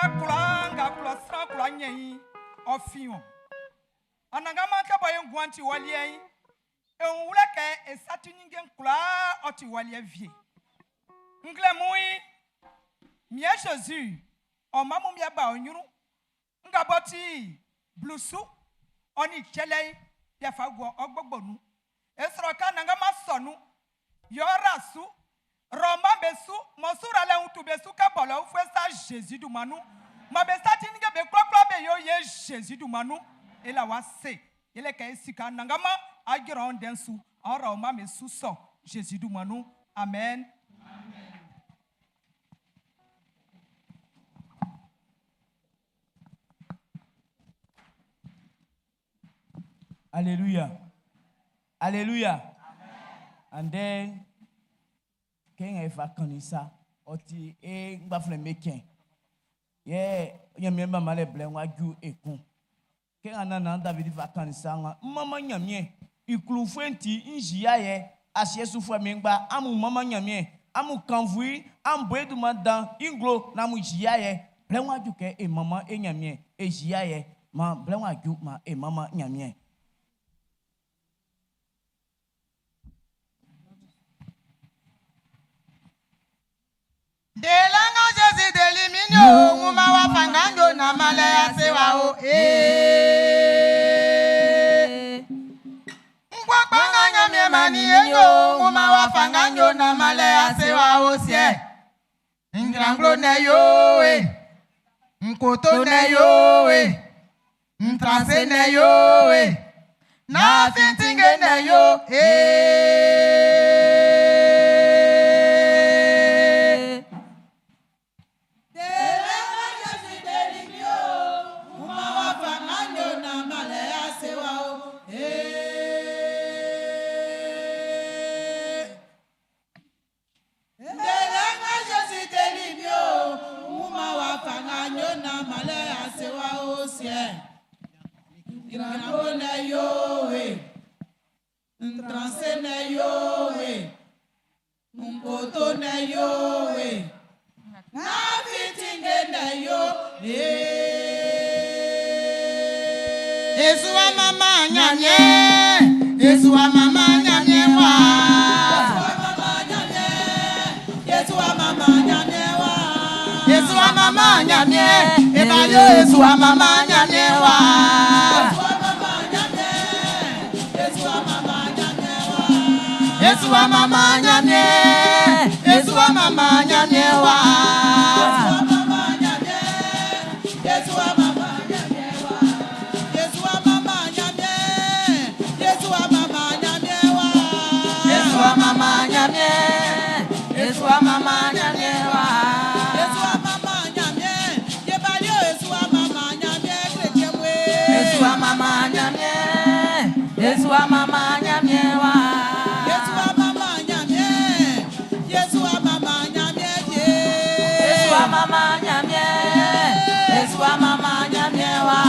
kula nga kula sra kula nyei ofion anangama ka boye ngwanti walie enwule ke esatu ningen kula oti walie vie ngle mui mie Jésus o mamu mia ba onyuru nga boti blusu oni chele ya fagwo ogbogbonu esro ka nangama sonu yora su Roma besu, monsura le untu besu ka bolo fwe sa Jésus du manu. Ma besa tinige be kloplo be yo ye Jésus du manu. Ela wase. Ele ka esika nangama agira densu. Ora ma mesu so Jésus du manu. Amen. Amen. Alléluia. Alléluia. Amen. And then Ken efa kanisa oti ngbafle meken ye nyamemba male blen waju ekun ken anana David fa kanisa nga mama nyamie ikulu fenti njia ye asiesu fo mengba amu mama nyamie amu kanvui amboedu madan inglo na mu jia ye blen waju ke e mama nyamie e jia ye ma blen waju ma e mama nyamie. Delanga Jésus deliminio, muma wa fangando na malaya sewa o Mkwakpanga nyamye mani ego, muma wa fangando na malaya sewa o sie. Ngranglo ne yo Nkoto ne yo Ntranse ne yo Na fintinge ne yo Ntrance ne yo Nkoto ne yo Na fitinge ne yo Yesu wa mama nyanye Yesu wa mama nyanye wa Yesu wa mama nyanye wa Yesu wa mama nyanye Eba yo Yesu wa mama nyanye wa Yesu wa mama nyamye, Yesu wa mama nyamye wa. Yesu wa mama nyamye wa. Yesu wa mama nyamye, Yesu wa mama nyamye wa. Yesu wa mama nyamye, Yesu wa mama nyamye wa. Yesu wa mama nyamye, yebalyo Yesu wa mama nyamye krechemwe. Yesu wa mama nyamye, Yesu wa mama nyamye wa. Mama nyamye, Yesu wa mama nyamye wa.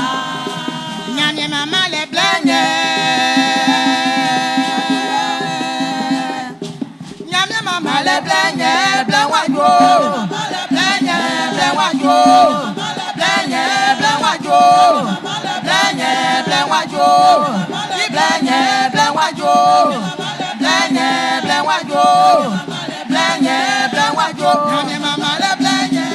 Nyamye mama le blenye. Nyamye mama le blenye, blen wajo. Blenye, blen wajo. Blenye, blen wajo. Blenye, blen wajo. Blenye, blen wajo. Blenye, blen wajo. Blenye, blen wajo. Nyamye mama le blenye.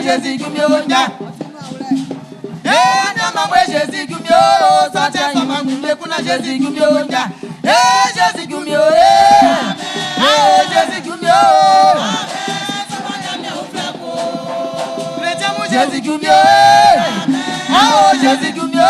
Jésus, Jésus Gumio, Santia Samangule Kuna Jésus Gumio, Jésus Gumio, Jésus Gumio, Jésus Gumio, Jésus Gumio,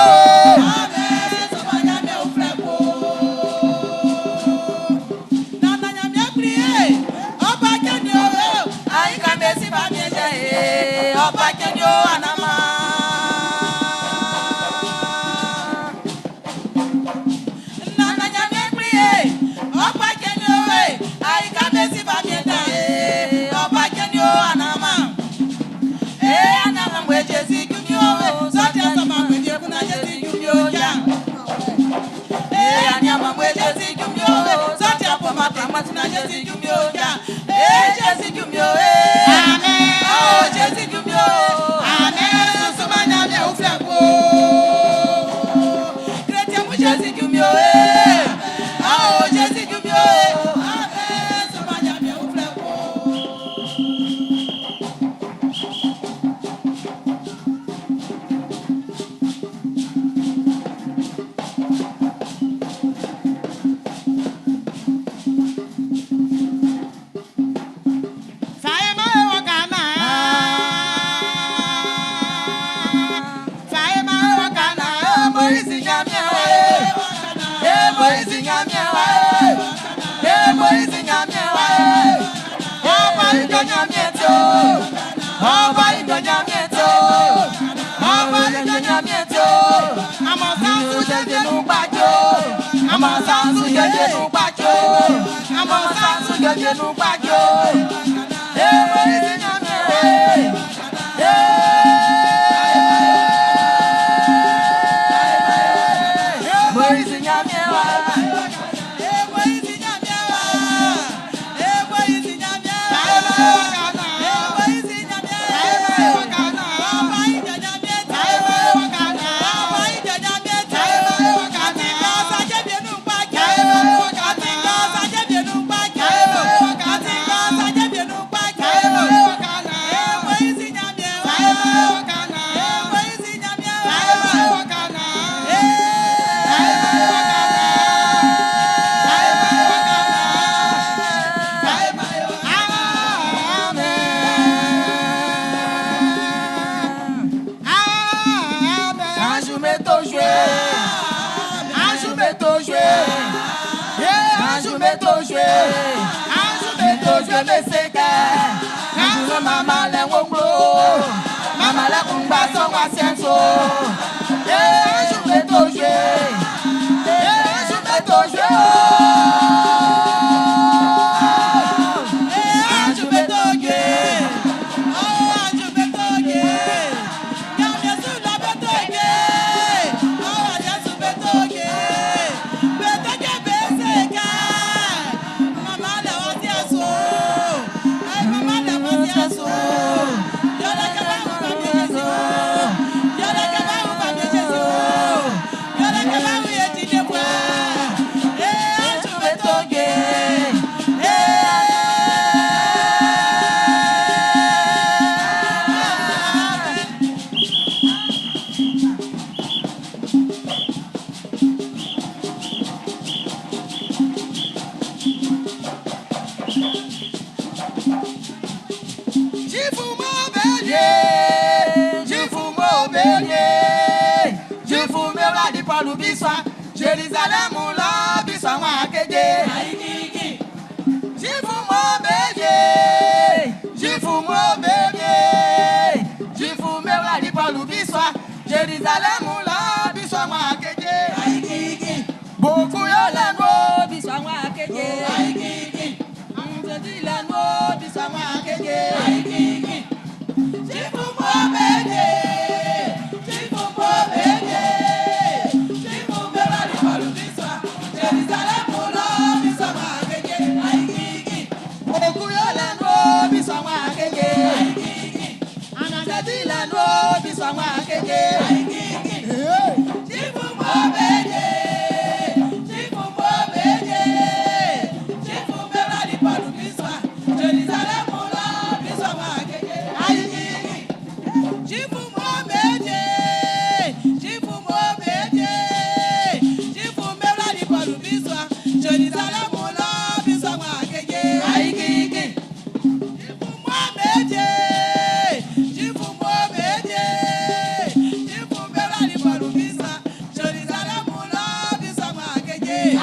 Jérusalem la biswa wa keje Jifu mo bebe Jifu me la di palu biswa Jérusalem la biswa wa keje Boku yo la no biswa wa keje Antedi la no biswa wa keje Jifu mo bebe Jifu mo bebe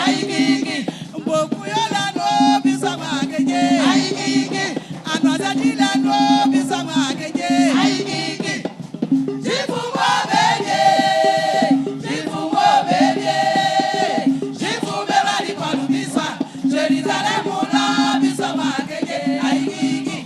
Aïkiki, Mbokuyolano, Bisamakeje, Aïkiki, Anwazadilano, Bisamakeje, Aïkiki, Jifumo Bébé, Jifumo Bébé, Jifumo Bébé, Bisa, Jérusalem, Mouna, Bisamakeje, Aïkiki.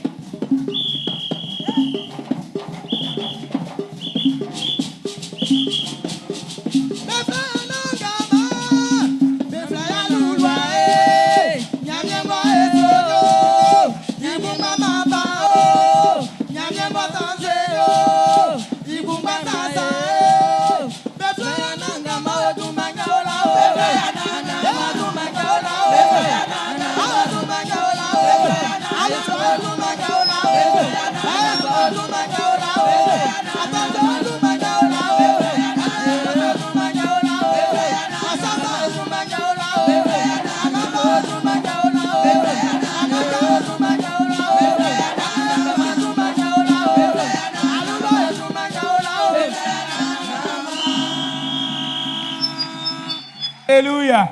Alléluia.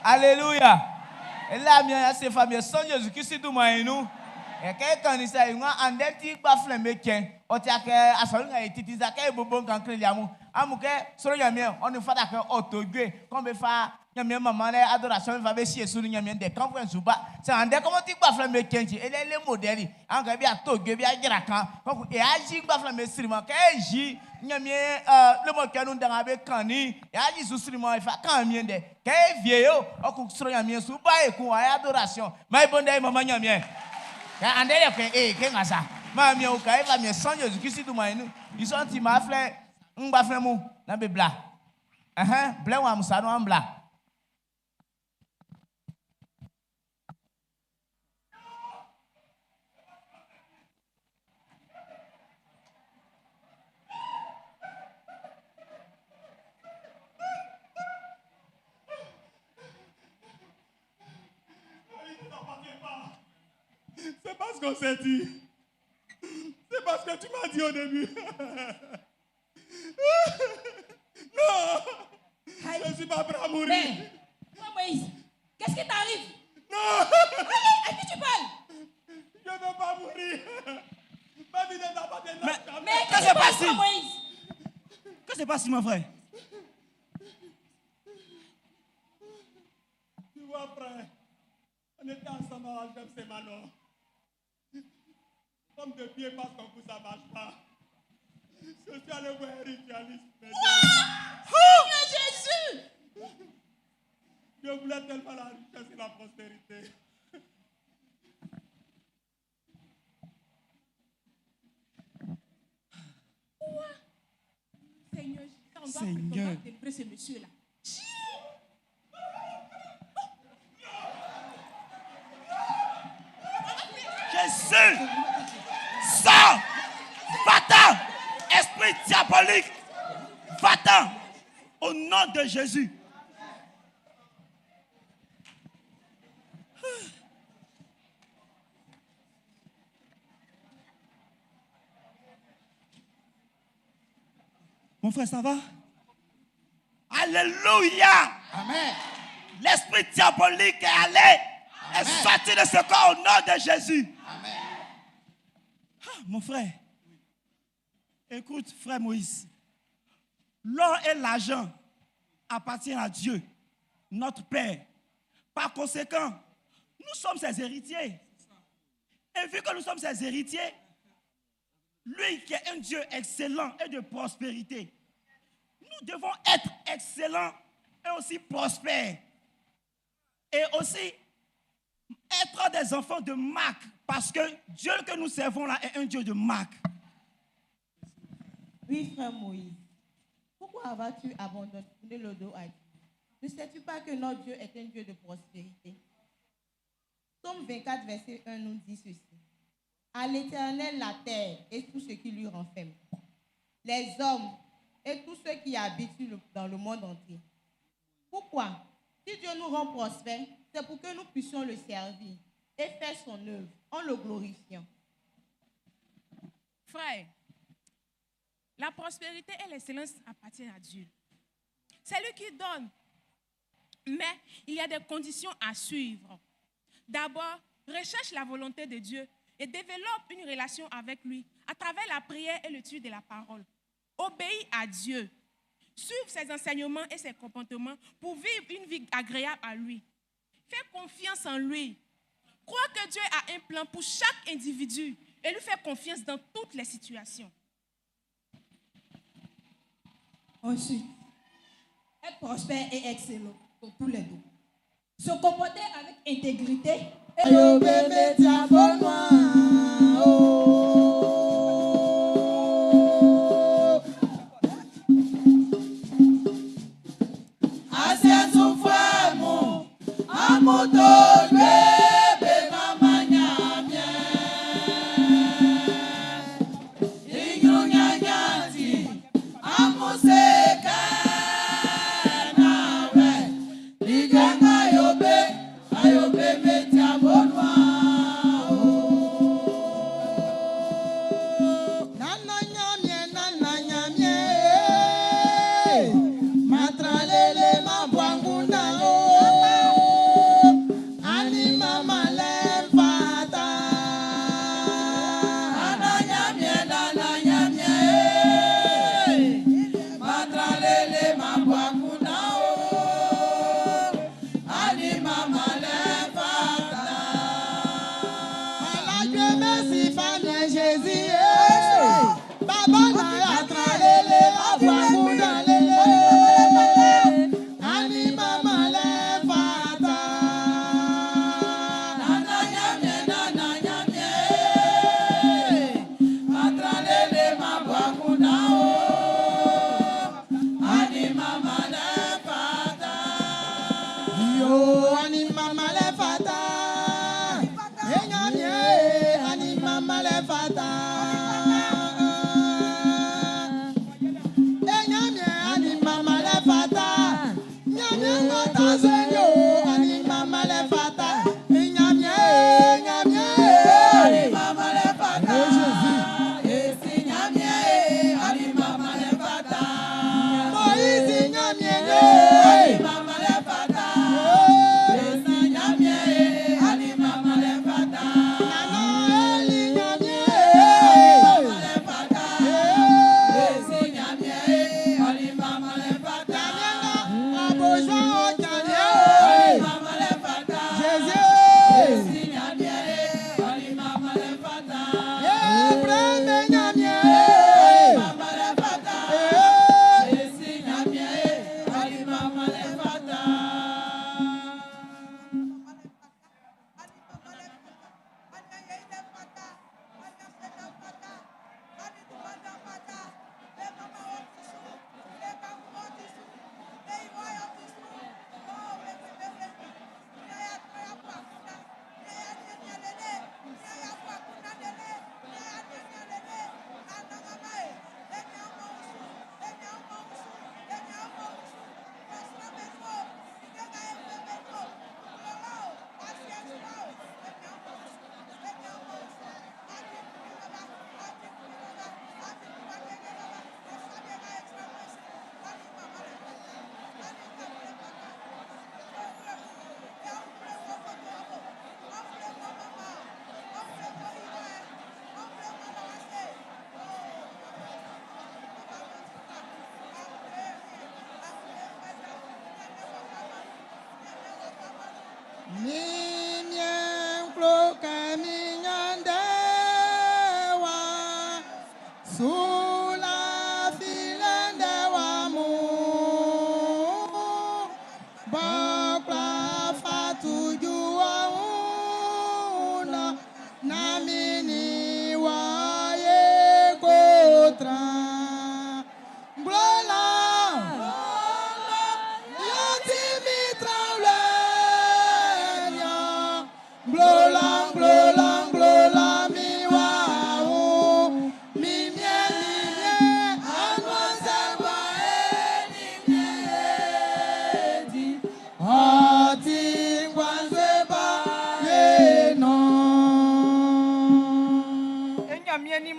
Alléluia. Et là, bien, ces familles sont Jésus-Christ, tout le monde. Et quand il s'est dit, on a dit que je suis médecin, on a dit que je suis médecin, on ne fait pas autogré, comme on fait maman adoration, on va chier sur nous, des camps, c'est un des comment tu peux faire médecin, et les modèles, on va bien autogré, bien gracan, et agir, on va faire médecin, le mot que nous avons avec Kani, et agir sur le mot, il fait quand même des, qu'est vieillot, on construit un mien sous bas et qu'on a adoration, mais bon, maman, yamien. Ande ya ke ngasa ma mi o kai va mi son Jésus-Christ tout mainu ils sont ti ma frère ngba frère mu na be bla bla wa musa no ambla C'est parce qu'on s'est dit. C'est parce que tu m'as dit au début. Non. Je ne suis pas prêt à mourir. Mais, Moïse, qu'est-ce qui t'arrive? Non. Allez, à qui tu parles? Je ne veux pas mourir. Ma vie n'est pas de Mais qu'est-ce qui se passe, Moïse? Qu'est-ce qui se passe, mon frère? Tu vois, frère, on était ensemble à Algem Semano. Comme de pied parce qu'en coup ça ne marche pas. Je suis allé voir un ritualiste. Seigneur Jésus! Je voulais tellement la richesse et la prospérité. Quoi? Seigneur, on doit délivrer ce monsieur-là. Jésus! Sors! Va-t'en! Esprit diabolique! Va-t'en! Au nom de Jésus! Mon frère, ça va? Alléluia! Amen. L'esprit diabolique est allé, est sorti de ce corps au nom de Jésus. Amen. Mon frère, écoute, frère Moïse, l'or et l'argent appartiennent à Dieu, notre Père. Par conséquent, nous sommes ses héritiers. Et vu que nous sommes ses héritiers, lui qui est un Dieu excellent et de prospérité, nous devons être excellents et aussi prospères. Et aussi être des enfants de marque, parce que Dieu que nous servons là est un Dieu de marque. Oui, frère Moïse. Pourquoi as-tu abandonné le dos à Dieu? Ne sais-tu pas que notre Dieu est un Dieu de prospérité? Psaume 24, verset 1 nous dit ceci. À l'Éternel la terre et tout ce qui lui renferme, les hommes et tous ceux qui habitent dans le monde entier. Pourquoi? Si Dieu nous rend prospères, c'est pour que nous puissions le servir et faire son œuvre en le glorifiant. Frère, la prospérité et l'excellence appartiennent à Dieu. C'est lui qui donne Mais il y a des conditions à suivre. D'abord, recherche la volonté de Dieu et développe une relation avec lui à travers la prière et l'étude de la parole. Obéis à Dieu. Suive ses enseignements et ses comportements pour vivre une vie agréable à lui. Fais confiance en lui. Crois que Dieu a un plan pour chaque individu et lui fais confiance dans toutes les situations. Ensuite, être prospère et excellent dans tous les domaines. Se comporter avec intégrité et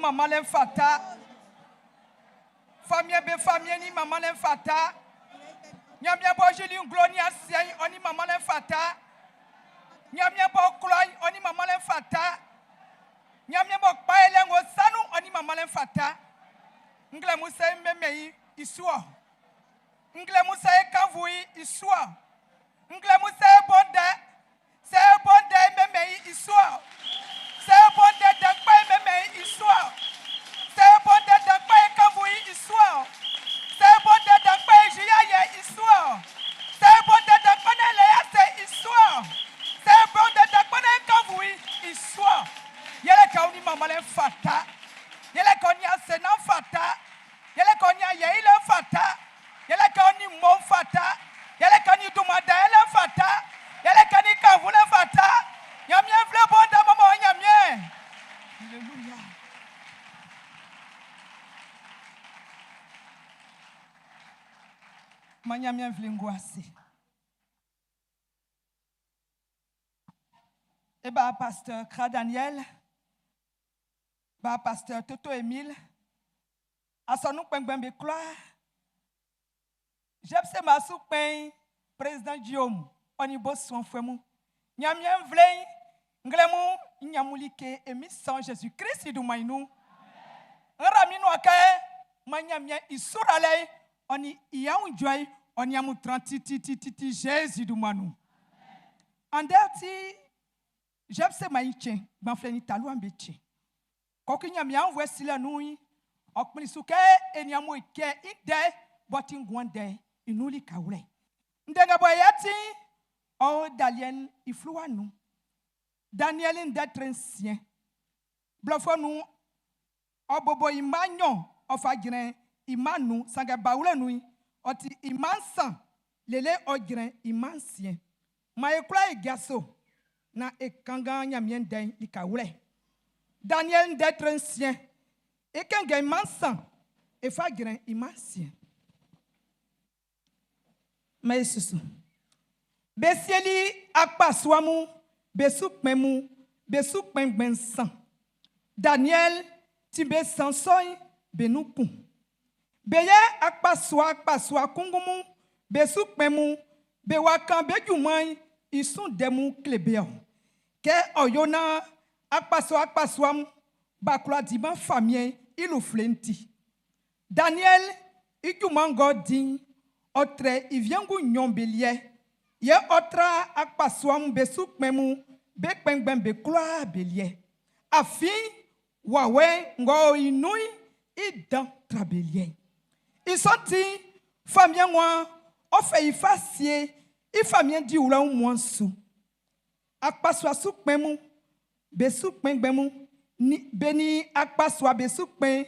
Maman fata. Famille be famille ni maman fata. Nyamia bo jeli nglonia siai oni mama le fata. Nyamia bo kloi oni mama le fata. Nyamia bo paele ngo sanu oni mama le fata. Ngle musa memei isua. Ngle musa kavui isua. Ngle musa bonde. Se bonde memei isua. Se bonde dakpa memei isua. Se bonde dakpa kavui isua. Se bonde dakpa jiya isua. Se bonde dakpa le ase isua. Se bonde dakpa kavui isua. Yele kauni mama le fata. Yele kauni ase na fata. Yele kauni yeile fata. Yele kauni mo fata. Yele kauni dumada ele fata. Yele kauni kavule fata. Nyamie vle bonda mama nyamie. Hallelujah. Manyamie vle ngwasi. Eba pasteur Kra Daniel. Ba pasteur Toto Emile. Asonou Pengbenbe Kloa. Jepse Masou Pen, président Guillaume, Onibo Son Fouemou. Nyamien Vlein, Nglemu, Nyamulike, émission Jésus-Christ du Maïnou. Ramino Akaye, Manyamien Isurale, Oni Yaou Joy, Oniamu 30 Jésus du Manou. En derti, Jepse Maïche, Banfleni Talou Ambeche. Kokinyamien Wessila Noui, Okmilisuke, Enyamu Ike, Ide, Botingwande. Inuli kaule. Ndenga boyati o Daniel ifluanu. Daniel ndetrencien. Blofonu obobo imanyo ofagren imanu sanga baule nui oti imansan lele ogren imansien. Ma ekula egaso na ekanga nyamien den likaule. Daniel ndetrencien. Ekanga imansan efagren imansien. Maïsusu. Besieli akpaswamu, besukmemu, besukmengbensan. Daniel, tibe sansoy, benukun. Beye akpaswa kungumu, besukmemu, bewakan bejumay, isun demu klebeo. Ke oyona akpaswam, bakula diban famien, iluflenti. Daniel, ikumango din, Otre, iviangu nyombelie. Ye otra akpaswam besukmemu, bekpengben bekloa belie. Afi, wawe, ngo inui, idan trabelie. Isoti, famien wa, ofe ifasye, ifamien di ula umwansu. Akpaswa sukmemu, besukmengbemu, beni akpaswa besukmen,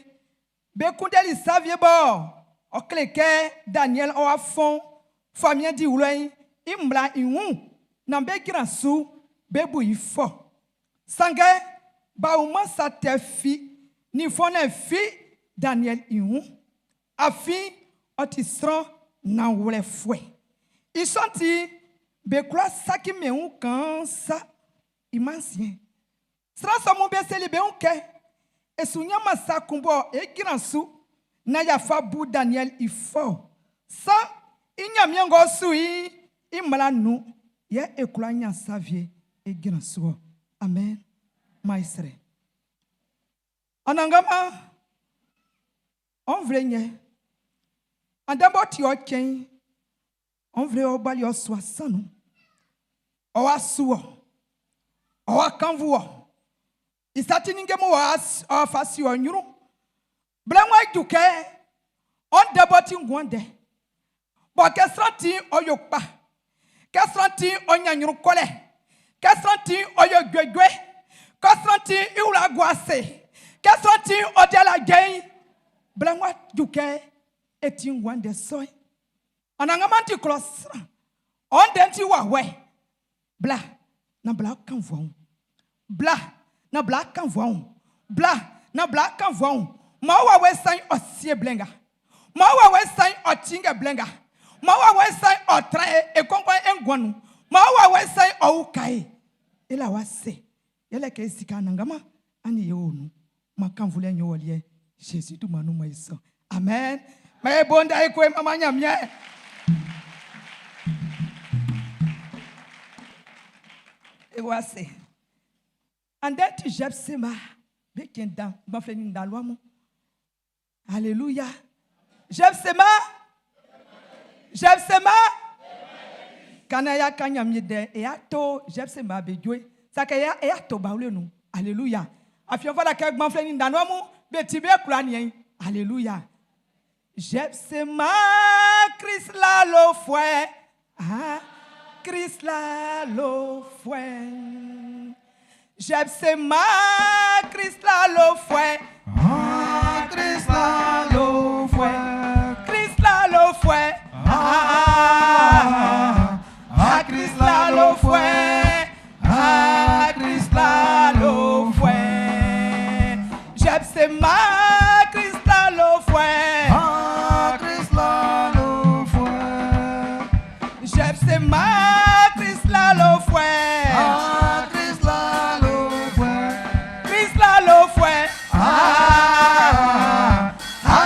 bekundeli savye bo. Okleke Daniel Oafon, famille di Uloy, Imla Iwu, Nambe Gransu, Bebu Ifo. Sange, Bauma sa te fi, ni fone fi Daniel Iwu. Afi, otisron na wole fwe. Isonti, Bekla saki me un kansa, imansien. Sransomu beseli be unke, Esunyama sa kumbo e Gransu, na yafa bu Daniel ifo sa inyamyengo sui imala nu ye ekula nya savie e granso. Amen. Maistre anangama on vle nye andabo ti o ken on vle o bali o so asanu o asuo o akanvuo isati ningemu o fasi o nyuru. Blanwa duke on deboti ngwande. Bo kesranti oyokpa. Kesranti onyanyuru kole. Kesranti oyogwegwe. Kesranti iula gwase. Kesranti odela gei. Blanwa duke eti ngwande soy. Anangamanti klosra. On denti wawe. Bla na bla kanvon. Bla na bla kanvon. Bla na bla kanvon. Mawa wesan osie blenga. Mawa wesan otinga blenga. Mawa wesan otra e konkwa engwanu. Mawa wesan oukai. Ela wase. Yele ke sika nangama ani yonu. Makamvule nyolie. Jésus du manu maiso. Amen. Mais bonda ekwe mama nyamye. Ewase. And then tu jeb sema. Bekin dan. Ban flenin dan loi mon. Alléluia. Jeb sema. Jeb sema. Kanaya kanyam yede. Eato. Jeb sema bejoy. Sakaya eato baule nou. Alléluia. Afion fala kek ban flenin dan loi mon. Betibe kulanien. Alléluia. Jeb sema. Christ la lo fouet. Ah. Christ la lo fouet. J'aime ses mains, Christ la lo fouet. Ah, Christ la lo fouet. Christ la lo fouet. Ah, Christ la lo fouet. Ah, Christ la lo fouet. J'aime ses mains, Christ la lo fouet. Ah, Christ la lo fouet. J'aime ses mains, Christ la lo fouet. Ah, Christ la lo fouet. Christ la lo fouet. Ah,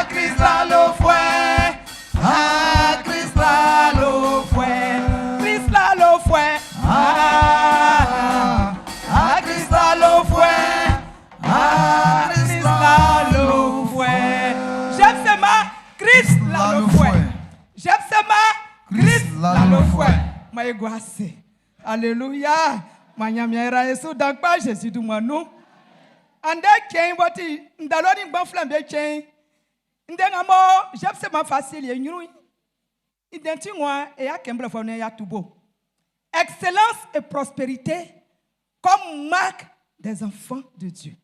Christ la lo fouet. ah, Christ la lo Fouet. Christ la lo fouet. Ah, Christ la lo fouet. Christ la lo fouet. J'aime ce ma Christ la lo fouet. J'aime ce ma Christ la lo fouet. Ma égoissé. Alléluia. Ma nyamiera Yesu dankpa Jésus du manu. Ande kien boti ndaloni ban flambe kien. Ndengamo j'aime ce ma facile ye nyui. Identi moi et à Kemble Fone ya Tubo. Excellence et prospérité comme marque des enfants de Dieu.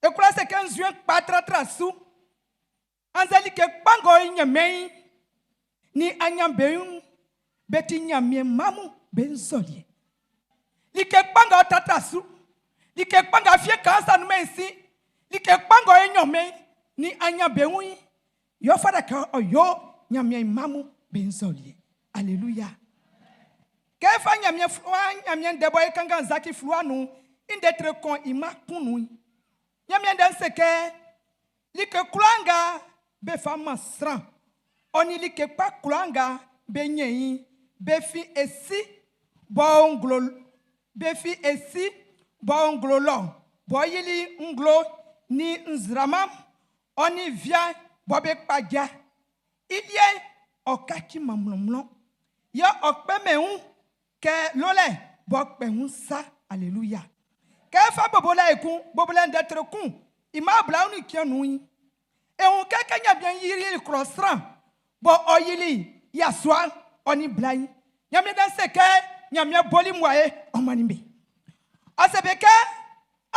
Et quoi c'est qu'un juin patra trasou. Anzali ke pango inyamei ni anyambeun beti nyamie mamu benzolie. Li ke pango tatrasu. Li ke pango fie kansa no mensi. Li ke pango inyamei ni anyambeun. Yo fada ka oyo nyamie mamu benzolie. Alléluia. Kefa nyamie flua nyamie debo e kanga zaki flua nu indetre kon ima kunu. Nyamie den seke like kulanga be fama sran. Oni like pa kulanga be nyeyi be fi esi bonglo be fi esi bonglo lo. Boyili nglo ni nzramam oni via bobe pagia. Il y a okaki mamlomlon. Ya okpemeun ke lole bokpeun sa. Alléluia. Ke fa bobola ekun bobola ndetre kun. Ima blaunu kianui. E on ke kanya bien yiri crossran. Bo oyili ya swa oni blai. Nyame dan seke nyame boli mwaye omanimbe. Asebeke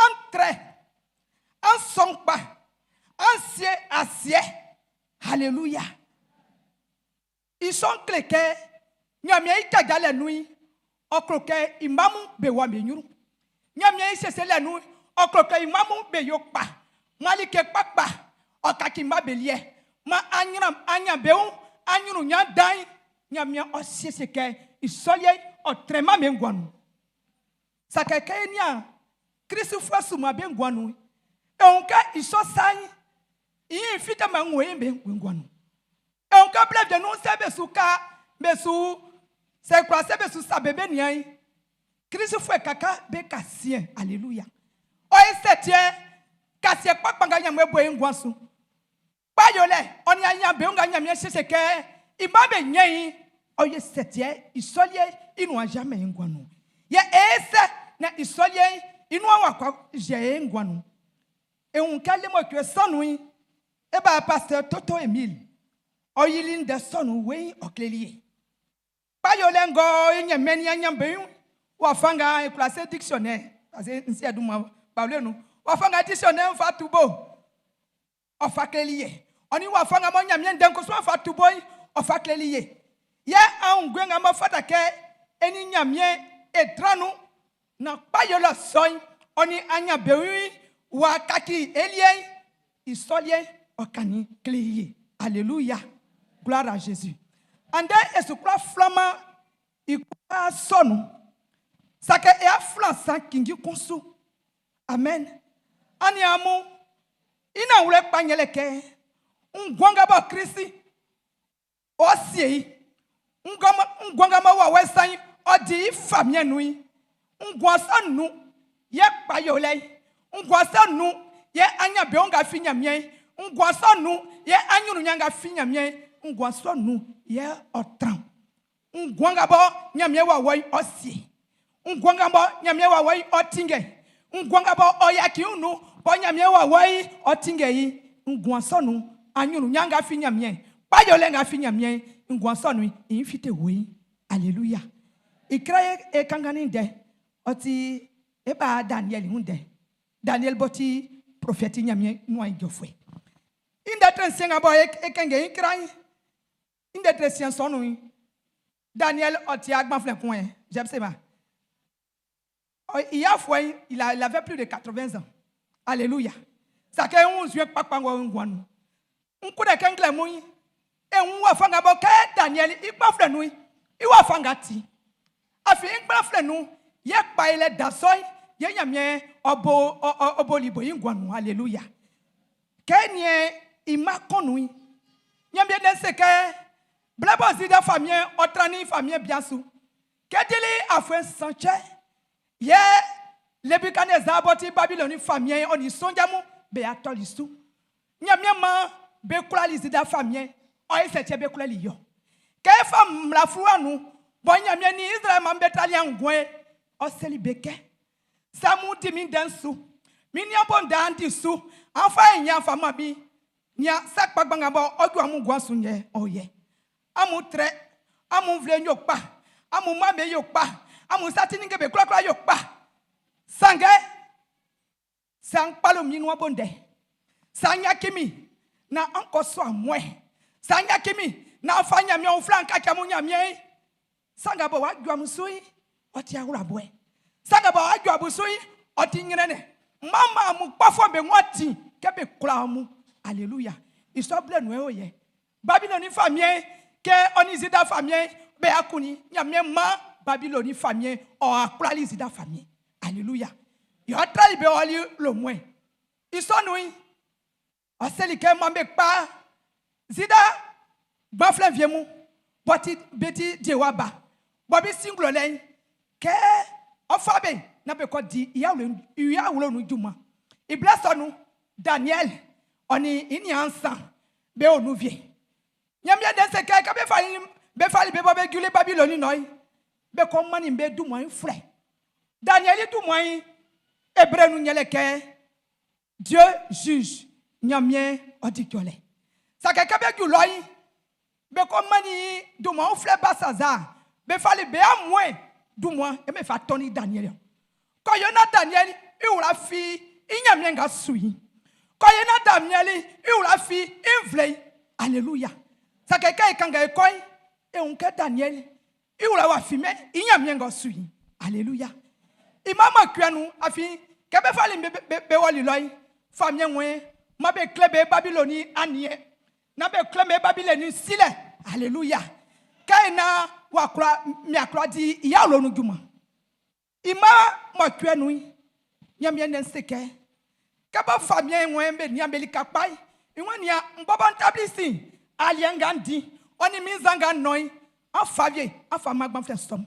entre en songpa ancien asie. Alléluia. Ils sont cléqués. Nyamia itaga la nuit. Okloke imamu bewa menyuru. Nyamia isese la nuit. Okloke imamu beyokpa. Malike pakpa. Okakima belie. Ma anyram anyabeu. Anyuru nyadai. Nyamia osieseke. Isolye otrema mengwanu. Sakeke nya. Kristu fasu mabengwanu. E onka isosai. Iyi fita mangwe mengwanu. On peut plus de nous c'est besuka besu c'est quoi c'est besu sa bébé niai Christ fait kaka be kasien alléluia oi setie kasie pa panga nyamwe boye ngwansu pa yole oni anya be nga nyamye seseke imabe nyai oi setie isolie inu ajame ngwanu ye ese na isolie inu awakwa je ngwanu e un kalemo que sanui e ba pasteur Toto Emile oyilin de sonu wei oklelie pa yolengo nyameni anyambe wa fanga e classe dictionnaire parce que nsi aduma parler nous wa fanga dictionnaire fa tubo o fa klelie oni wa fanga mo nyamien den ko so fa tubo o fa klelie ye an gwenga ma fata ke eni nyamien etranu na pa yola soin oni anyambe wa kaki elie isolie okani klelie alléluia. Gloire à Jésus. Ande esu kura flama ikura sonu. Sake ea flansan kingi kunsu. Amen. Ani amu ina ule panyeleke. Ngwanga ba Kristi. Osie. Ngwanga ma wa wesan odi famie nui. ngwasa nu ye payole ngwasa nu ye anya be onga finya mien ngwasa nu ye anyunu nyanga finya mien ngwasa nu ye otran ngwanga bo nyamie wa woi osi ngwanga bo nyamie wa woi otinge ngwanga bo oyaki unu bo nyamie wa woi otinge yi ngwasa nu anyunu nyanga finya mien payole nga finya mien ngwasa nu infite woi. Alléluia. Ikraye e kangani de oti eba Daniel hunde. Daniel boti prophète nyamie no idjofwe. Inde tresien abo e kenge ikraye. Inde tresien sonu. Daniel oti agban flen coin. J'aime ça. Il avait plus de 80 ans. Alléluia. Ça que 11 yeux pas pango ngwanu. Nku de kengle moyi. E nwa fanga bo ke Daniel igba flen nu. Iwa fanga ti. Afi igba flen nu ye pa ile dasoy ye nyamie obo libo ngwanu. Alléluia. Kenye ima konu. Nyamie den se ke blabo zida famille otrani famille biasu. Kedili afwe sanche ye Nebukadnezar boti Babylone famille oni sonjamu be atolisu. Nyamie ma be kula li zida famille o eseche be kula li yo. Ke fam la fuanu bo nyamie ni Israel ma betali angwe o selibeke. Samu dimi dansu. Mini abonda andisu. Anfa nya fama bi nya sakpa gbanga bo odu amu gwansu nye oye. Amu tre, amu vle nyokpa, amu mame yokpa, amu satini ngebe kula yokpa. Sange, sang palo minwa bonde. Sanya kimi, na anko so amwe. Sanya kimi, na afanya mi onflanka kamu nyamie. Sanga bo wa gwa musui, oti awura boe. Sanga bo wa gwa busui, oti nyirene. Mama amu pafo be nwati, kebe kula amu. Alléluia. Isoble noe oye. Babylone famille que onizida famille be akuni nyamie ma Babylone famille o akrali zida famille. Alléluia. Yo trai be oli lo mwen. Isonui. Oseli ke mambe pa zida bafle viemu boti beti dewaba. Bobi singlo len ke ofabe na be ko di iya ulo nu juma. I bless onu Daniel oni ini ansa be onu vie. Nyamia den se ka be fali be bobe gule Babylone noy be ko mani be du moy frère Daniel du moy hébreu nu nyele ke Dieu juge nyamien odikiole sa ka be guloy be ko mani du moy frère Basazar be fali be amwe du moy e me fa toni Daniel ko yona Daniel i ura fi inyamien ga sui ko yona Daniel i ura fi invlei. Alléluia. Ça quelqu'un kanga ekoi et on que Daniel il oula wa fime inyamie ngo sui. Alléluia. Imama kwanu afi kebe fali be wali loy famie nwe ma be klebe Babylone anie na be klebe Babylone sile. Alléluia. Kaina wa kra mi akra di ya lo nu djuma. Ima ma kwanu nyamie nen seke kaba famie nwe be nyambeli kapai iwania mbaba ntablisi aliangandi oni minzanga noi afavie afamagban flesom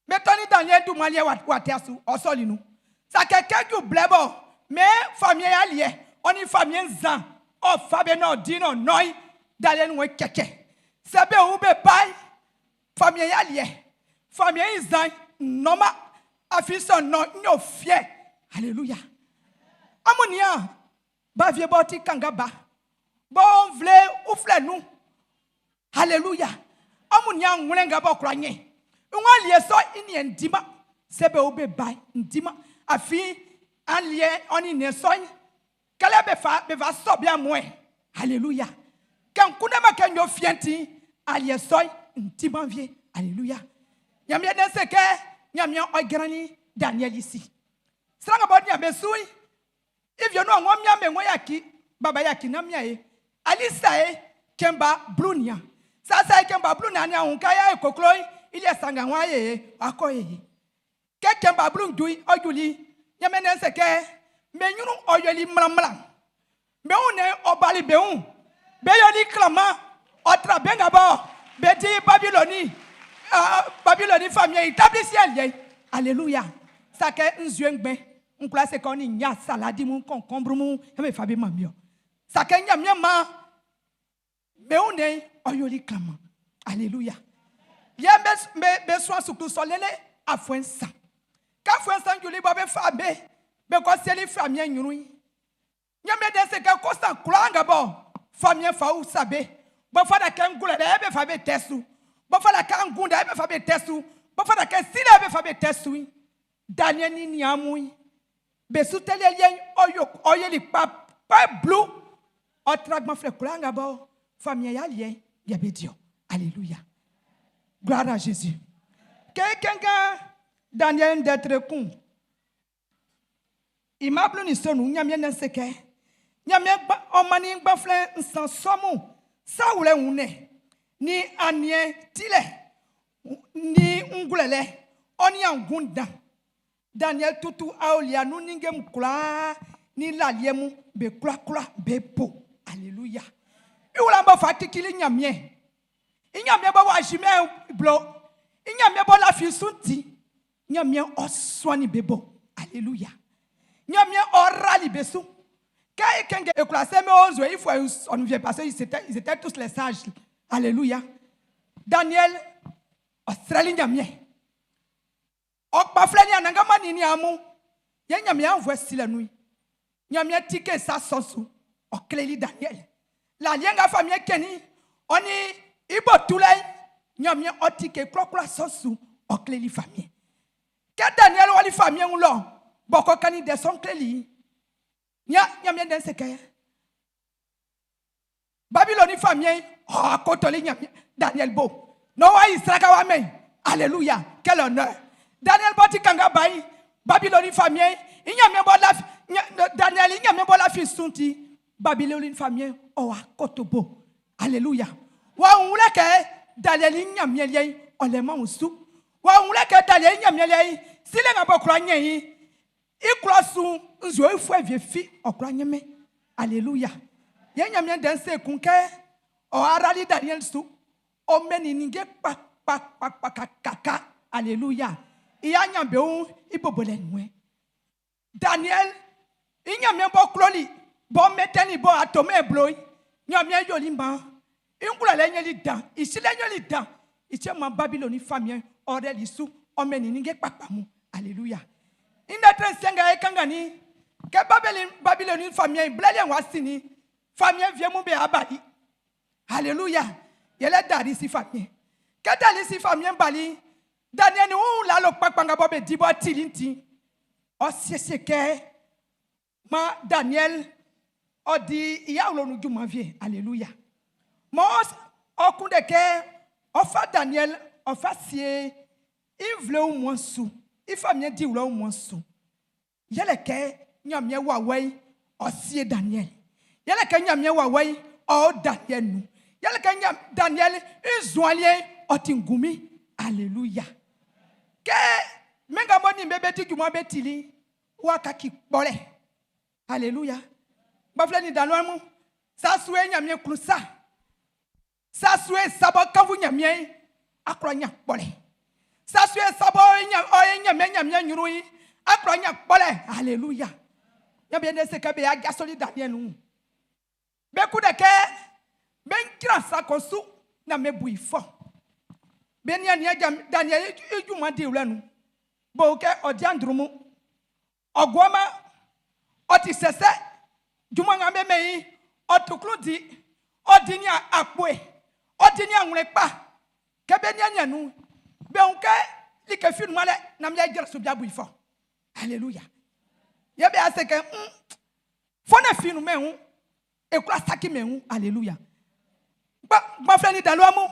betoni Daniel du malie watiasu osolinu sa keke du blebo me famille alie oni famille nzan o fabe no dino noi dalen we keke sebe ube pai famille alie famille nzan noma afiso no nyo fie. Alléluia. Amonia ba vie boti kangaba bon vle ou fle nous. Alléluia. Amunya ngulenga ba kranye. Nwa lieso ini ndima sebe obe bai ndima afi alie oni nesoy kala be va so bien moins. Alléluia. Kan kuna makanyo fienti alie soy ndima vie. Alléluia. Nyamia deseke nyamia ograni Daniel ici. Sanga bodi nyamesui. If you know ngomya me ngoyaki baba yaki namya e alisa e kemba blunia sasa e kemba blunia nya unkaya e kokloi ile sanga nwaye akoye ke kemba blun dui ojuli nyamene seke menyunu oyeli mlamla me une obali beun be yoli klama otra benga ba beti Babylone Babylone famille établissé allié. Alléluia. Ça que nzuengbe. On place qu'on y a salade mon concombre mon et fabi mamio. Ça que nyamia ma mais on est oyoli clama. Alléluia. Ya be soin surtout solele afuen sa. Ka fuen sa yuli bobe fabe be ko seli famien nyuri. Nyame de se ka ko sa klanga bo famien fa ou sabe. Bo fa da kan gula de be fabe tesu. Bo fa da kan gunda be fabe tesu. Bo fa da kan sile be fabe tesu. Daniel ni niamui. Be sutele yen oyeli pa blue. O tragma fle klanga bo famien ya lien ya be dio. Alléluia. Gloire à Jésus. Quelqu'un Daniel d'être con. Il m'a appelé une sonne, il y a bien un secret. Il y a bien un mani bafle sans somme. Ça ou le une. Ni anien tile. Ni ungulele. On y a un gunda. Daniel tutu aolia nous n'ingem kula ni la liemu be kula be po. Alléluia. Et ou la ba fatikili nyamien. Inyamie ba wa jime blo. Inyamie ba la fisunti. Inyamie oswani bebo. Alléluia. Inyamie orali besu. Quand quelqu'un est classé mais il faut on ne vient pas parce qu'ils étaient tous les sages. Alléluia. Daniel Australie inyamie. Okpa fleni ananga manini amu. Inyamie envoie style nuit. Inyamie tike sa sosu. Okleli Daniel. La lienga famille Kenny. Oni Ibo tulay nyamie otike klokla sosu okleli famille. Que Daniel wali famille ou lo boko kani de son kleli. Nyamie den seke. Babyloni famille kotoli nyamie Daniel bo. No wa Israka wa men. Alléluia. Quel honneur. Daniel boti kanga bayi Babyloni famille nyamie bo la Daniel nyamie bo la fisunti Babyloni famille o kotobo. Alléluia. Wa unle ke Daniel nyamie olema usu wa unle ke Daniel nyamie sile nga bokra nyi ikrosu nzo efu aviefi okra nyeme. Alléluia. Ye nyamie danse kunke o arali Daniel su o meni ninge pa kaka. Alléluia. Iya nyambe un ibobole nwe. Daniel nyamie bokloli bo meteni bo atome bloy nyamie yolimba. Ingula lenyeli dan, ici lenyeli dan, ici ma Babyloni famille, orel isu, omeni ninge papamu. Alléluia. Inatre senga ekangani, ke Babyloni famille, blele wasini, famille viemu be abali. Alléluia. Yele dari si famille. Ke dali si famille bali, Daniel ou la lo papanga bobe dibo tilinti. O seseke, ma Daniel, o di, iya ulo nuju mavie. Alléluia. Mos okunde ke ofa Daniel ofa sie ivle ou mwansu ifamie di ula ou mwansu yele ke nyamie wawei osie Daniel yele ke nyamie wawei o Daniel nu yele ke Daniel izwalie otingumi. Alléluia. Ke menga moni mbebeti juma betili wakaki bole. Alléluia. Baflani danwamu sa suwe nyamie klusa. Sa sué sabo kavu nyamie akronya pole. Sa sué sabo nyamie nyurui akronya pole. Alléluia. Nyabie ne seke be aga soli Daniel nu. Be kudeke ben kira sa kosu na mebu ifo. Ben nya Daniel ejuma di ulanu. Bo ke odiandrumu. Ogwama oti sese juma ngambe mei otukludi odini akwe. Odini anwlepa kebe nyanya nu be onke like film male na mya jira so bia bu ifo. Alléluia. Ye be aseke fona film me hu ekura saki me hu. Alléluia. Ba flani dalo amu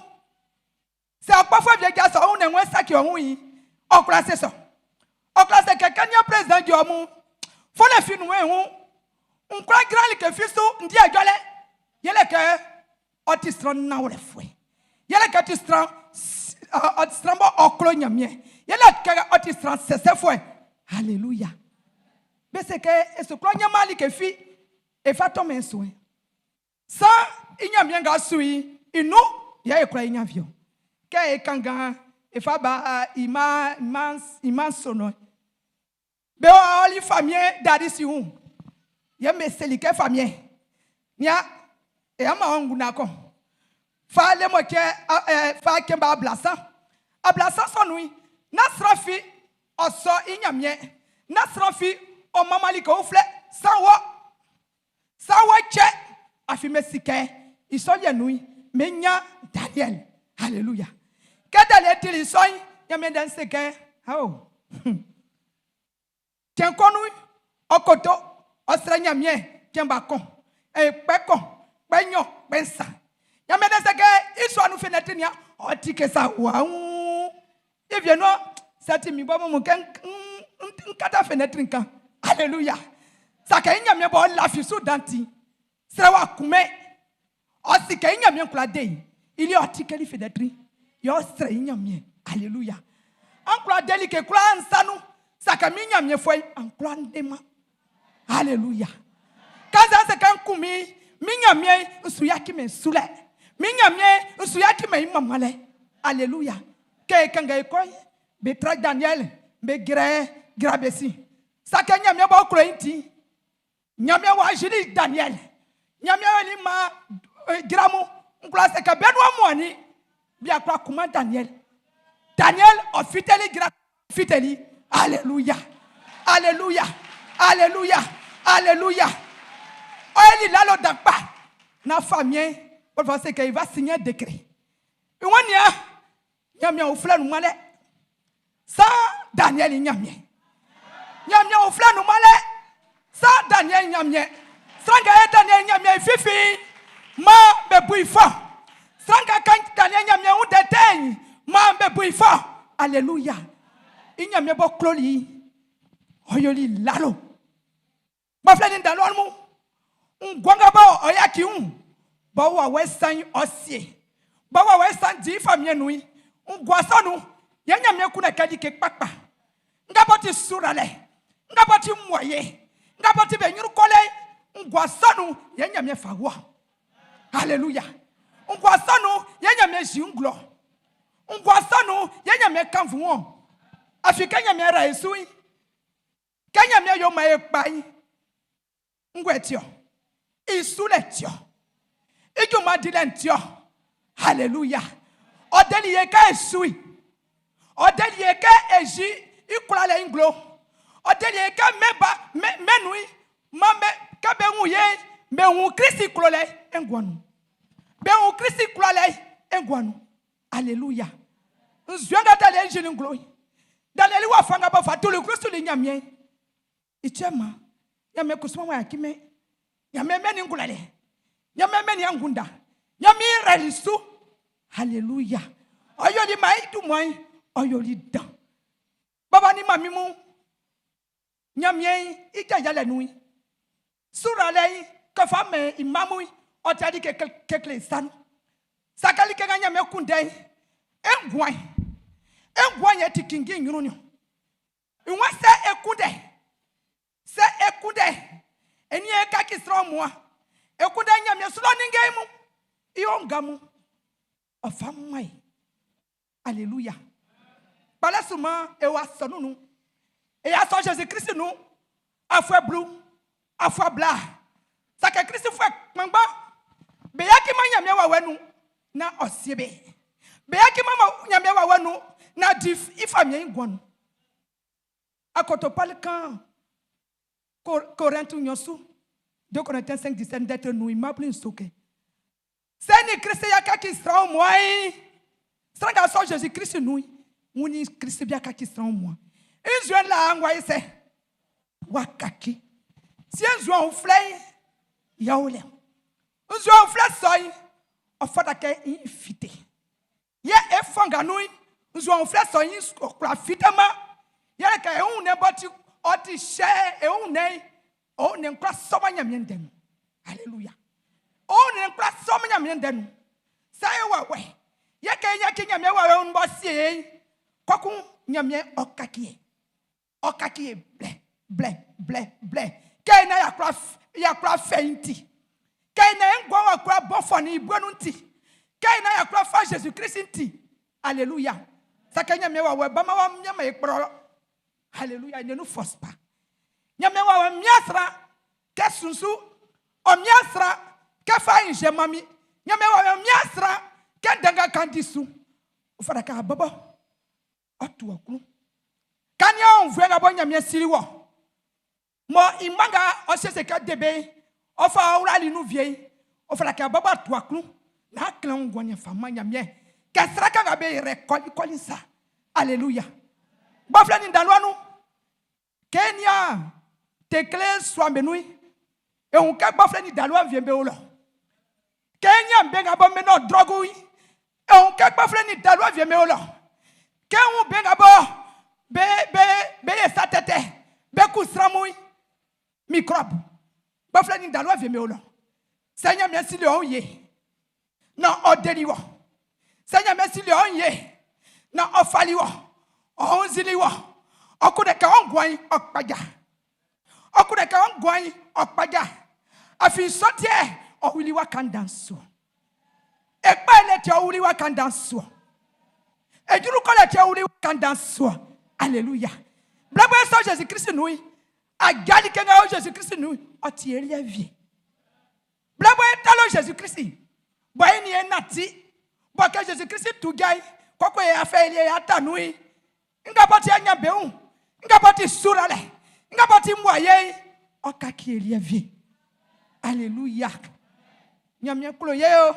se akpafo bia ja so hu na nwe saki ohun yi okura se so okura se ke kanya president jo mu fona film me hu nkura gra like fiso ndi ajole yele ke otistran na wole fwe yele ke otistran otistran bo oklo nyamie yele ke otistran sese fwe. Alléluia. Bese ke esoklo nyamali ke fi e fato menso sa inyamie nga sui inu ye ekura inyavio ke ekanga et faba iman sono be oli famille dari si un ya meselike famille nya e ama onguna ko fa le mo ke fa ke ba ablasa sonui nasrafi oso inyamye nasrafi o mamali ko fle sawa che afime sike isoye nui menya Daniel. Alléluia. Kada le tili soy yame dan sike oh tiens konui okoto osranya mie tiens bakon e pekon penyo pensa yame dan sike iso anu fenêtre nia otike sa wa et bien non sati mi bomo mo kan kata fenêtre kan. Alléluia. Ça ka nyame bo la fi so danti srewa kume osi ka nyame kula dey il y a article fenêtre yo sre nyame. Alléluia. Ankula deli ke kula ansanu saka mi nyame foi ankula ndema. Alléluia. Kaza se kan kumi mi nyame nsu yaki me sule mi nyame nsu yaki me mamale. Alléluia. Ke kanga ikoy be tra Daniel be grabesi saka nyame ba kula inti nyame wa jili Daniel nyame wali ma gramu nkula se ka benwa moani bia kwa kuma Daniel ofiteli fiteli. Alléluia. Alléluia. Alléluia. Alléluia. Oeli lalo dakpa na famille pour voir que il va signer un décret. Et on y a nyamia ofla no male sa Daniel nyamia ofla no male sa Daniel nyamia sanga Daniel nyamia fifi ma be buifa sanga kan Daniel nyamia undeteng ma be buifa. Alléluia. Inyamia bo kloli oyoli lalo ba fla ni dalon mu ngwanga ba oyaki ba wa wesan osie ba wa wesan di famille nui ngwasanu yanyamia kuna kadi ke kpakpa ngaboti surale ngaboti moye ngaboti benyuru kole ngwasanu yanyamia fawa. Alléluia. Ngwasanu yanyamia jinglo ngwasanu yanyamia kanvuo afika nyamia raisui kanyamia yo maye pai ngwetio isuletio ijuma dilentio. Alléluia. Odeli yeka esui odeli yeka eji ikulala inglo odeli yeka meba menui mame kabe nguye mengu Kristi kulole engwanu bengu Kristi kulole engwanu. Alléluia. Nzwenga dale njini nglo dale liwa fanga ba fatulu Kristo linyamye ichema yame kusuma yakime yame meni ngulale yame meni angunda yame ralisu. Alléluia. Oyoli maitu moi oyoli dan baba ni mami mu nyamye ijajale nui surale ka fame imamu otadi kekle san sakali ke nyame kunde engwan yeti kingi nyununyo inwa se ekunde eni eka kisro moa ekunde nyame sulo ningemu iongamu ofamai. Alléluia. Parle souvent et wa sonunu et à son Jésus-Christ nous afwa blue afwa bla saka Christ fwa mangba be yaki manyame wa wenu na osiebe be yaki mama nyame wa wenu na dif ifamie ngwanu akoto parle quand Corinthiens nyosu 2 Corinthiens 5:17 d'être nous immable insoke. C'est ni Christ yaka qui sera moi. C'est la son Jésus-Christ nous. Muni Christ yaka qui sera moi. Un jour là angwa ise. Wakaki. Si un jour on flay yaole. Un jour on flay soy. On fait que infité. Ya efanga nous. Un jour on flay soy kwa fitama. Ya ka on ne boti oti she e on ne kwa soma nyamyendem. Alléluia. On ne place somme nyamien denu. Say wa we. Ye ke nyaki nyamie wa we nbosie. Kwaku nyamie okakie. Okakie ble. Ke na yakra feinti. Ke na ngwa wa kra bofoni ibuenu nti. Ke na yakra fa Jésus Christ nti. Alléluia. Saka nyame wa bama wa nyama ekpro. Hallelujah, ne no force pas. Nyame wa miasra ke sunsu o miasra ke fa inje mami. Nyame wa miasra ke danga kandisu. O fada ka baba. Atu akru. Kanya on vuenga bo nyame siri wo. Mo imanga o sese ka debe. O fa ora li nu vie. O fada ka baba atu akru. Na klan ngwanya fama nyame. Kesra ka be rekoli sa. Alléluia. Bafla ni dalwanu. Kenya tekle swambenui. E on ka bafla ni dalwa viembe olo. Kenya mbenga bo meno drogui. E on ka bafla ni dalwa viembe olo. Kenwu benga bo be satete. Be kusramui. Microbe. Bafla ni dalwa viembe olo. Seigneur merci le onye. Na odeliwo. Seigneur merci le onye. Na ofaliwo. Onziliwo. Okudeka ongwan okpaja. Okudeka ongwan okpaja. Afi sotie owiliwa kandanso. Ekpa elete owiliwa kandanso. Ejuru kolete owiliwa kandanso. Alléluia. Blabwe so Jésus Christ nous. Agali kenga Jésus Christ nous. Otieli vie. Blabwe talo Jésus Christ. Boy ni enati. Boka Jésus Christ tugai. Koko ya afeli ya tanui. Ngapoti anyambeu. Ngapoti surale. Ngapoti mwaye. Okaki eliavi. Alléluia. Nyamia kulo yeo.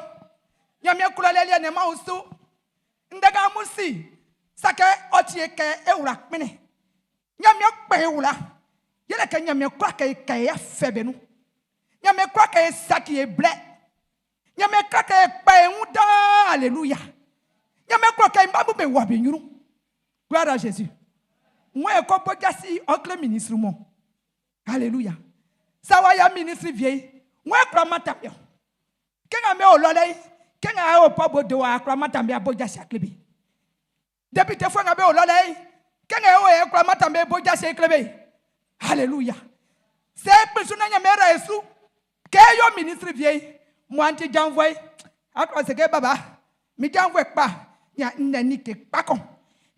Nyamia kulo lelia ne mausu. Ndaga musi. Sake otieke eula mene. Nyamia kpe eula. Yele ke nyamia kwa ke ya febenu. Nyamia kwa ke saki e ble. Nyamia kwa ke kpe uda. Alléluia. Nyamia kwa ke mbabu be wabi nyuru. Gloire à Jésus. Moi, je suis un ministre. Alléluia. Ça va, il y a un ministre vieille. Moi, je crois que je suis un ministre. Je suis un ministre. Depuis que je suis un ministre. Alléluia. C'est pour ça que je suis un ministre vieille. Moi, je suis un ministre. Je suis un ministre.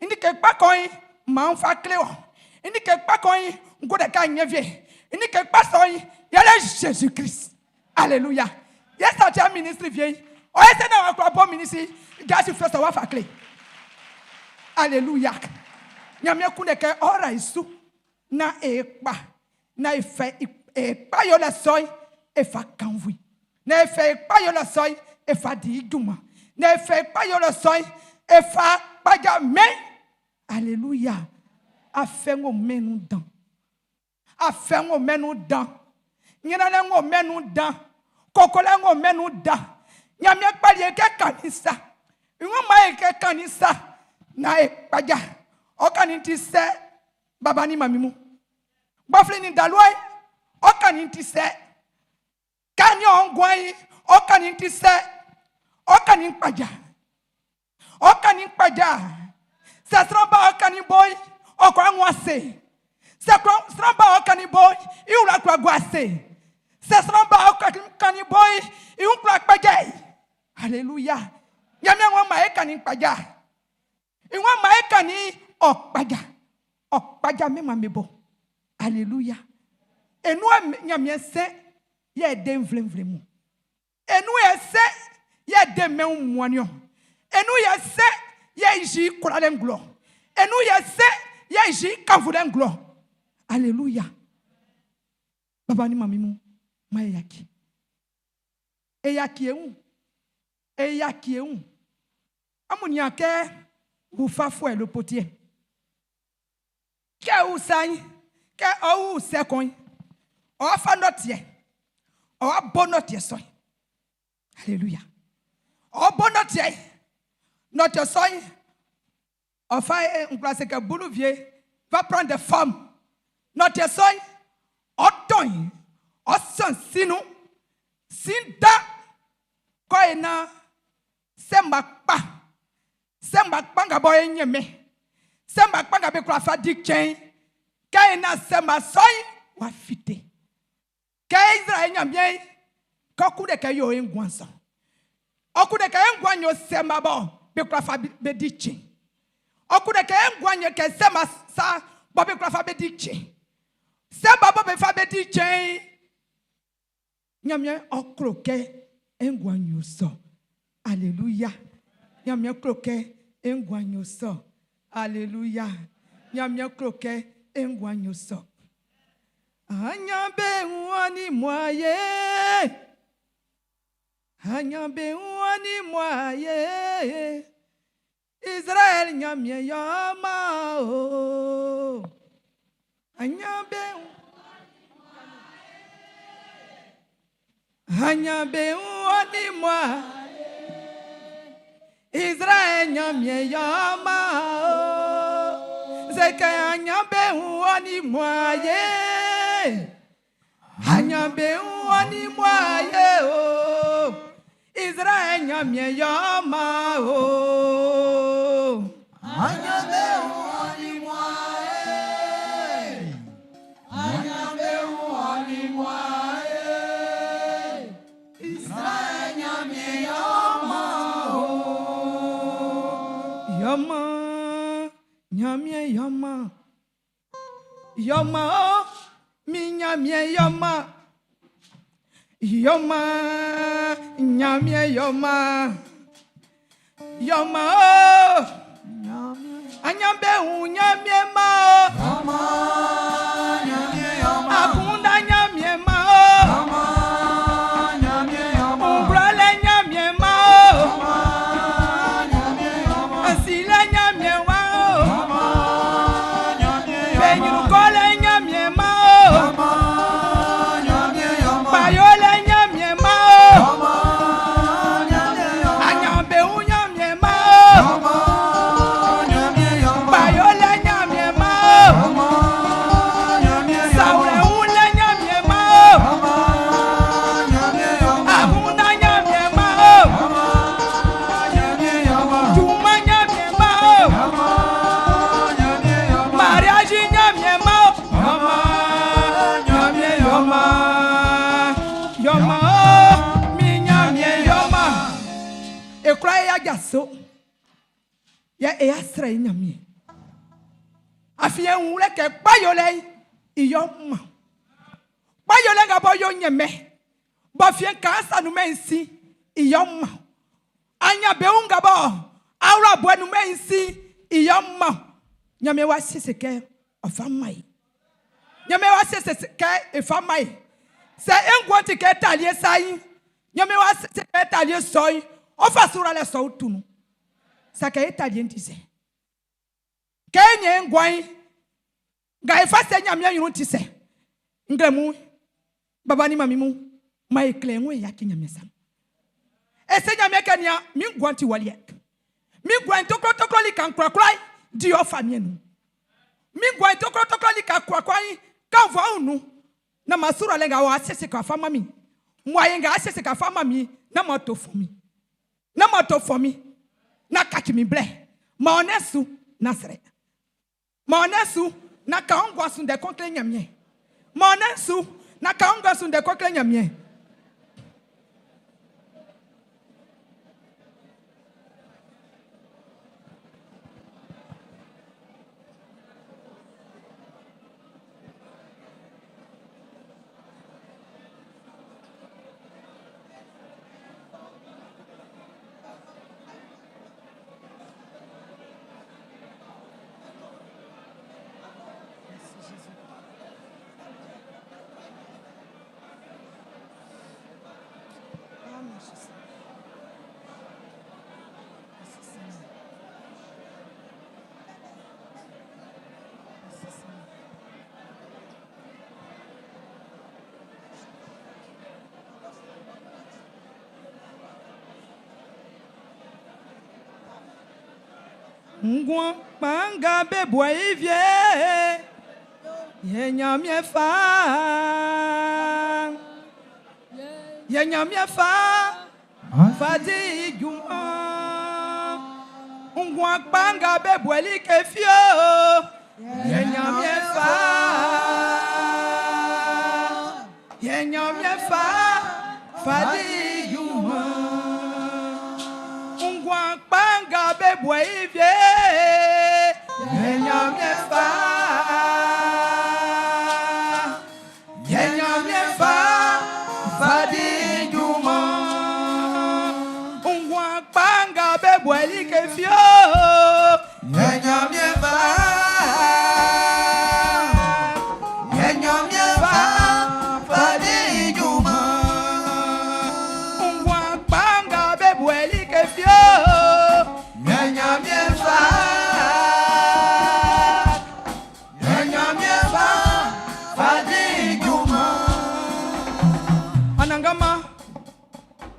Indi ke pa koin ma fa kleo. Indi ke pa koin ngode ka nyevie. Indi ke pa soin yele Jésus Christ. Alléluia. Yes, ça tient ministre vieille. O ese na wa bon ministre, gasi festa wa fa clé. Alléluia. Nyame kune ke ora isu na ekpa. Na efe ekpa yo la soy e fa kanvui. Na efe ekpa yo la soy e fa di duma. Na efe ekpa yo la soy e fa paja men. Alléluia. Afengo menu dan. Afengo menu dan. Nyanango menu dan. Kokolango menu dan. Nyamia kpali ke kanisa. Ngoma ke kanisa na e paja. Okaniti se babani mamimu. Baflini dalwai okaniti se. Kanyo ngwai okaniti se. Okanin paja. Okanin paja. Se sramba okani boy okwa nwase. Se sramba okani boy iula kwa gwase. Se sramba okani boy iula kwa gay. Alléluia. Nyame wa maekani paja. Iwa maekani okpaja. Okpaja me mamebo. Alléluia. Enu nyame se ye dem vlemvlemu. Enu ese ye dem men muanyo. Enu ye se ye ji kuralen glo. Enu ye se ye ji kavulen glo. Alléluia. Baba ni mamimu mayaki. Eyaki eun. Eyaki eun. Amunia ke ufa fue le potier. Ke usai ke ou sekon. O fa notie. O bonotie soy. Alléluia. O bonotie. Notre soin, enfin, on place que Boulouvier va prendre des femmes. Notre soin, autant, au sens sinon, sinda, koina, sembakpa, ngaboye nyeme, sembakpa ngabe kwa fadichen, kaina semba soin, wafite. Ka Israël nyamye, kokude kayo engwansa. Okude ka engwanyo semba bon. Bekwa fa bedichi. manye ke se ma sa bobe kwa fa be di che se babo be fa be di che nyamye okroke engwanyo so alléluia nyamye okroke engwanyo so alléluia nyamye okroke engwanyo so anyambe wani moye anyambe wani moye Israël nyamye yama o anyambe wani moye Israël nyamye yama o zeke anyambe wani moye anyambe wani moye o Israël nyamye yama o anyambe wani moye Israël nyamye yama o yama nyamye yama yama o mi nyamye yama yama nyamye yama yama o anyambe unyamye ma yama nyamye yama akunda nyamye ma yama nyamye yama umbrale nyamye ma yama nyamye yama asile nyamye wa yama nyamye yama benyu kole nyamye ma yama nyamye yama bayole nyamye ma yama nyamye yama anyambe unyamye ma yama bayole nyamye ma saure ule nyamye ma abunda nyamye ma juma nyamye ma mariage nyamye ma nyamye yoma yoma mi nyamye yoma ekura ya gaso ya asra nyamye afie nwule ke bayole iyoma bayole ga boyo nyeme ba fie ka sanu mensi iyoma anya be unga bo awra bo anu mensi iyoma nyame wa siseke ofamai nyame wa siseke efamai se engwoti ke talie sai nyame wa siseke talie soi ofa sura le so tunu saka talie ndise kenye ngwan ga ifase nyame yuru tise ngremu baba ni mami mu mai klenwe ya kinyame sam ese nyame kania mi ngwanti walie mi ngwan tokro li kan kwakrai di ofamie nu mi ngwan tokro li kan kwakwai kan vo unu na masura lenga wa asese ka fama mi mwaye nga asese ka fama mi na moto fomi na catch mi ble ma onesu na sere ma onesu na kaongwa sunde kokle nyamye ma onesu na kaongwa sunde kokle nyamye Ngwa panga bebwa ivye yenyamye fa fadi juma ngwa panga bebwa likefio yenyamye fa fadi juma ngwa panga bebwa ivye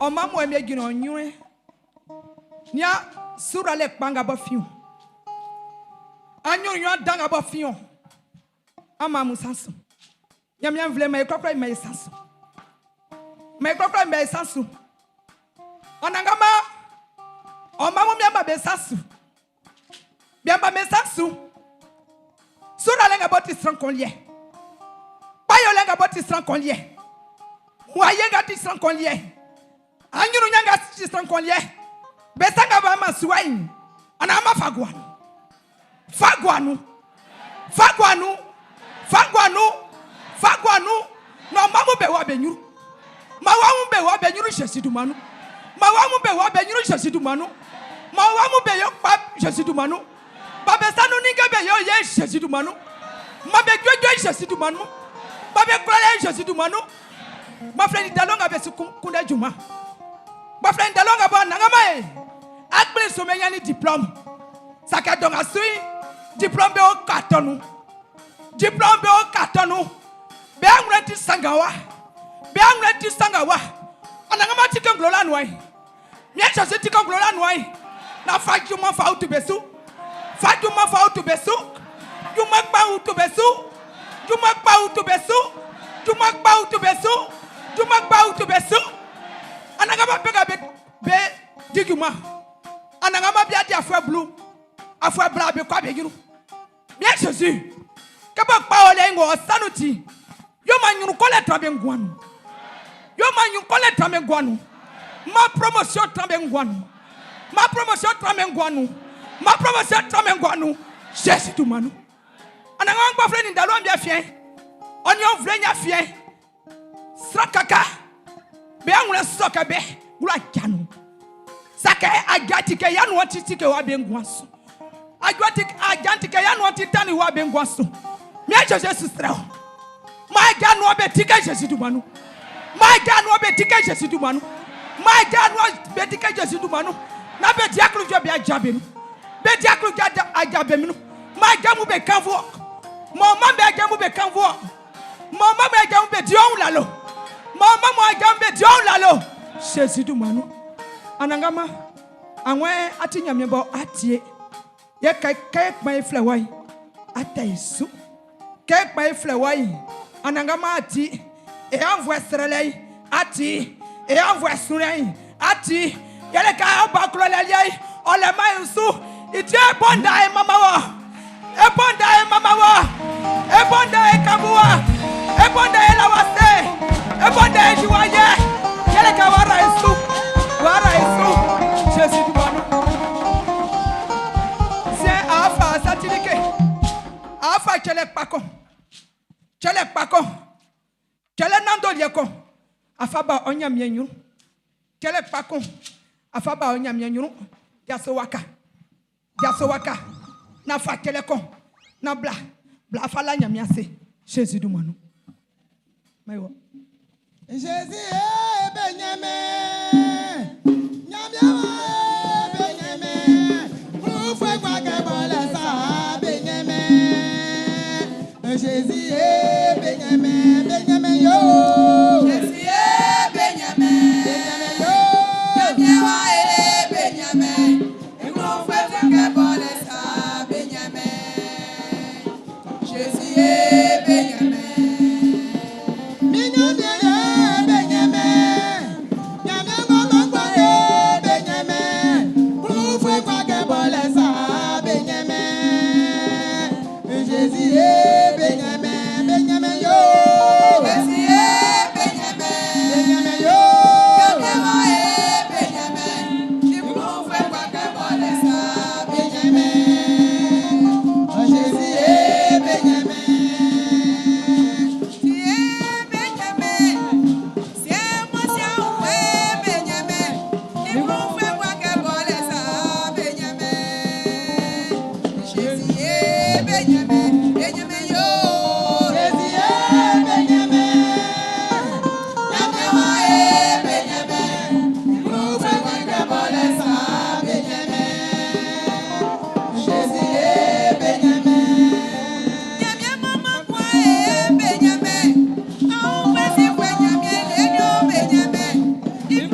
Oma mo eme gino nyue. Nia sura le kpanga bo fion. Anyo nyo danga bo fion. Ama musanso. Nyamia vle me kokra me sanso. Me kokra me sanso. Onangama oma mo miamba be sanso. Biamba me sanso. Sura lenga boti stran konlie. Payo lenga boti stran konlie. Wayenga ti stran konlie. Anyuru nyanga ti stran konlie. Besanga ba masuwain. Anama fagwanu. Fagwanu. Fagwanu. Fagwanu. Fagwanu. No mamu be wa benyuru. Mawamu be wa benyuru jesidumanu. Mawamu be wa benyuru jesidumanu. Mawamu be yo pa jesidumanu. Babesanu ninga be yo ye jesidumanu. Mabe gwe jesidumanu. Babe krale jesidumanu. Ma frère dalonga be kunda juma. Ma frère dalonga ba nangama e. Akbre somenya ni diplôme. Saka donga sui diplôme be o cartonu. Diplôme be o cartonu. Be angreti sangawa. Be angreti sangawa. Anangama tikon glola nwai. Mie chose tikon glola nwai. Na fa juma fa utu besu. Fa juma fa utu besu. Juma pa utu besu. Juma pa utu besu. Juma pa utu besu. Juma pa utu besu. Anangama pega be diguma. Anangama bia dia afwa blue. Afwa bla be kwa be yuru. Bien Jésus. Kaba pa ole ngo sanuti. Yo manyuru kole trabe ngwanu. Yo manyuru kole trabe ngwanu. Ma promotion trabe ngwanu. Ma promotion trabe ngwanu. Ma promotion trabe ngwanu. Jésus tu manu. Anangama pa frère ndalo ambia fien. Onyo vlenya fien. Srakaka. Be anwure soka be gula janu. Saka agati ke yanu otiti ke wa be ngwaso. Agati ke yanu otiti ni wa be ngwaso. Mia Jesus strao. My God no be tika Jesus du manu. My God no be tika Jesus du manu. My God no be tika Jesus du manu. Na be diaklu jo be ajabenu. Be diaklu ga ajabenu. My God mu be kanvo. Mama be ga mu be kanvo. Mama be ga mu be dion lalo. Mama mo ga mu be dion lalo. Jesus du manu. Anangama anwe ati nyame bo atie. Ye kai my flewai. Ataisu. Kai my flewai. Anangama ati e envoie serelei ati e envoie surei ati yele ka oba klolelei ole mayensu iti bonda e mama wa e bonda e mama wa e bonda e kabuwa e bonda e lawase e bonda e jiwaye yele ka wara isu Jesus du manu c'est afa satilike afa chele pako chele pako chele nando lieko afaba onya mienyu chele pako afaba onya mienyu yaso waka na fa chele ko na bla fala nya miase Jesus du manu maiwo Jésus benyame nyamyawa benyame profe kwa ke bola sa benyame Jésus benyame yo Jésus benyame yo nyamyawa benyame profe kwa ke bola sa benyame Jésus benyame If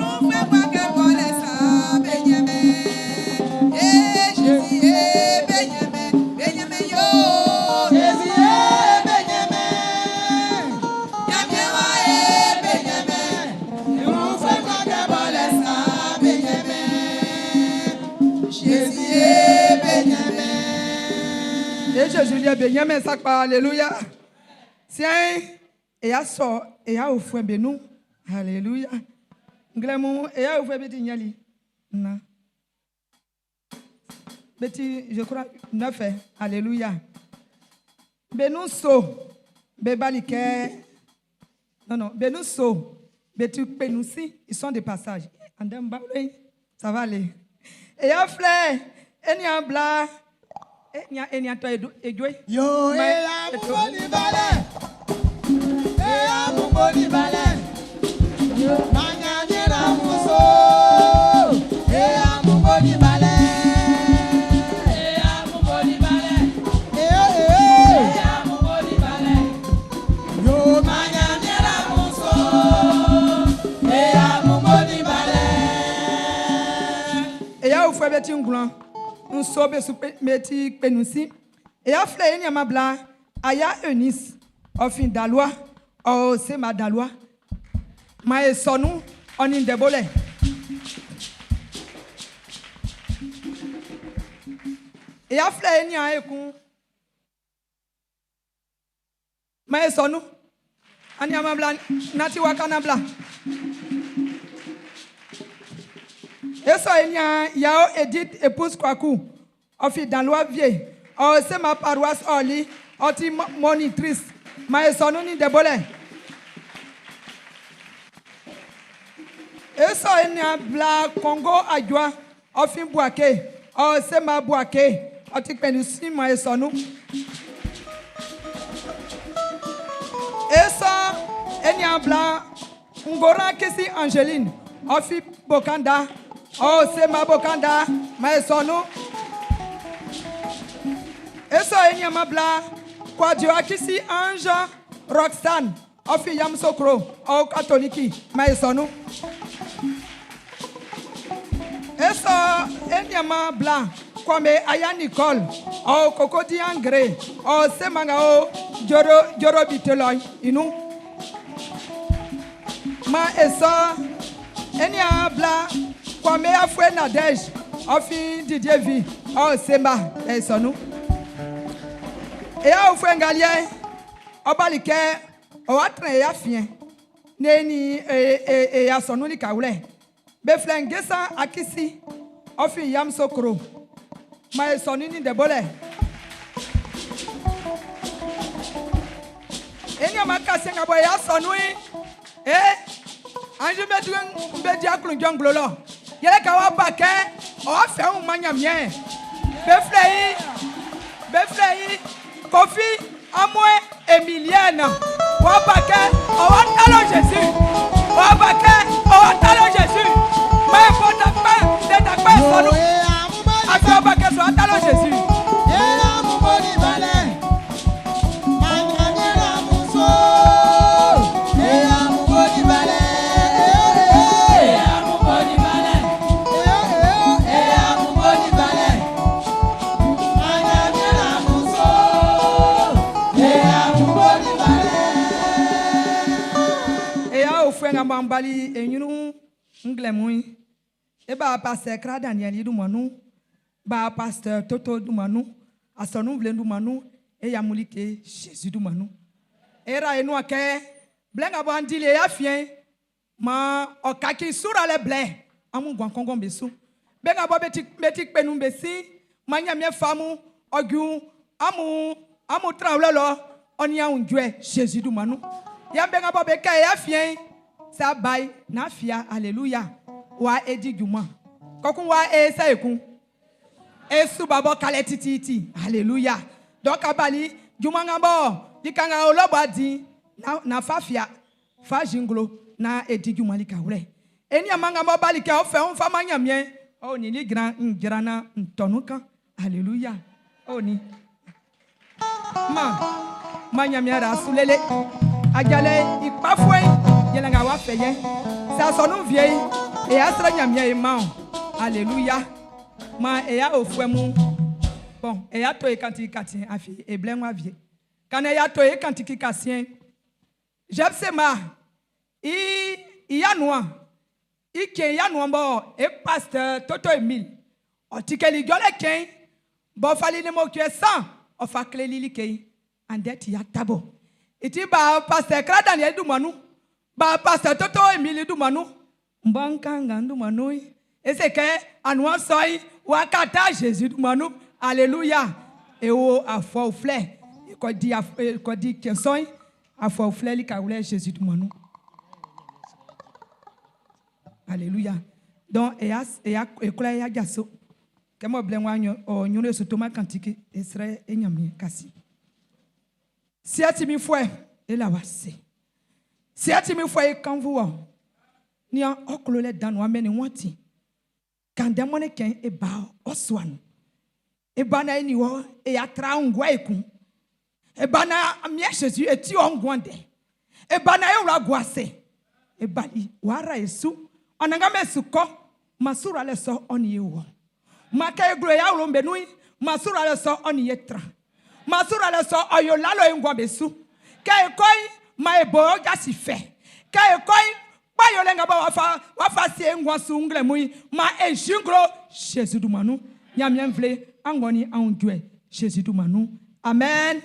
Et Jésus lui a béni, mais ça pas, alléluia. Tiens, et à sort, et à offrir bénou, alléluia. Glamou, et à offrir béni, nyali. Non. Béti, je crois, 9, alléluia. Bénou so, bébalike. Non, bénou so, bétu bénoussi, ils sont des passages. Ça va aller. Et à fleur, et n'y a bla. Et n'y a toi et joué. Yo, et à mon boni balai. Et à mon boni balai. Manya nira muso. Et à mon boni balai. Et à mon boni balai. Et à mon boni balai. Yo, manya nira muso. Et à mon boni balai. Et à vous faire bêtir un gland. Un sobe sous meti penusi. Et à fleur, il y a ma bla. Aya Eunice. Au fin d'alois. Oh, c'est ma d'alois. Ma sonou. On in de bolé. Et à fleur, il y a un coup. Ma sonou. On y a ma bla. Nati wakana bla. Et ça, il y a Edith épouse Kwaku. On fait dans loi vieille. Oh, c'est ma paroisse Oli. Oti monitrice. Ma sononi de bolé. Et ça, il y a Bla Congo Adjoa. On fait Boaké. Oh, c'est ma Boaké. Oti penusi ma sonou. Et ça, il y a Bla Ngora Kesi Angeline. On fait Bokanda. Oh, c'est ma bokanda, ma sono. Et ça, il y a ma bla. Quoi, Dieu a ici Ange, Roxane, Ofi Yam Sokro, oh, catholique, ma sono. Et ça, il y a ma bla. Quoi, mais Aya Nicole, oh, Cocody Angré, oh, c'est Mangao, Joro Biteloy, inou. Ma et ça, il y a bla. Kwame Afwe Nadej, Ofi Didier Vi, oh Sema, et sonou. Et à Afwe Ngalien, Obalike, Oatre et Afien, Neni et à sonou ni Kaoulé. Beflengesa Akisi, Ofi Yam Sokro, Ma sonou ni Debole. Et Yama Kassenga Boya sonoui, Ange Medjou Diaklun Djanglolo. Il y a un paquet, on va faire un magnamien. Beflei, Kofi, Amoué, Emilienne. On va paquet, on va talon Jésus. On va paquet, on va talon Jésus. Mais il faut taper, c'est taper son nom. Après on va paquet, on va talon Jésus. Bali et nous nglemui et ba pasteur Kra Daniel du manou ba pasteur Toto du manou a sonou vle du manou et yamulike Jésus du manou era enu ake blenga bandile ya fien ma okaki sura le blé amu gwan kongon besu benga bo betik penu besi manya mie famu ogu amu trawlelo onia unjwe Jésus du manou ya benga bo beka ya fien sa bay na fia alléluia wa edi juma kokun wa sa ekun esu babo kale titi alléluia donc abali juma ngabo dikanga olobo adi na fafia fa jinglo na edi juma likawre eni amanga mo bali ke ofe on fa manya mien o ni li grand ngrana ntonuka alléluia oni manya mien rasulele ajale ipafwe yelenga wa feye sa sonu vieille et asra nyamia e ma alléluia ma e ya ofwemu bon e ya to e kanti afi e blenwa vie kana ya to e kanti kasien jepsema i ya noa ike ya noa bo e pasteur Toto Emile o tikeli jole ken bo fali ni mo kwe 100 ofa klelili kei andet ya tabo iti ba pastor kradan ya du manu ba pastor toto emili du manu mbankanga du manu ese ke anwa soi wakata Jésus du manu alléluia et o afo flé ko di kenson afo flé li ka wule Jésus du manu alléluia donc ekula ya jaso kemo blenwa onyo so toma kantiki esre enyami kasi si atimi fwe ela wase si atimi fwe kanvuo ni oklole dan wa meni wati kan demone ken e ba oswan e bana ni wo e atra ngwa eku e bana amia Jésus eti ongwande e bana e wura gwase e bali wara Yesu onanga mesuko masura le so oni yewo maka egro ya wuro mbenui masura le so oni yetra masura le so oyolalo engwa besu ka ekoi ma ebo jasi fe ka ekoi pa yolenga ba wafa si engwa su ngle mui ma ejingro Jésus du manu nyamien vle angoni angwe Jésus du manu amen.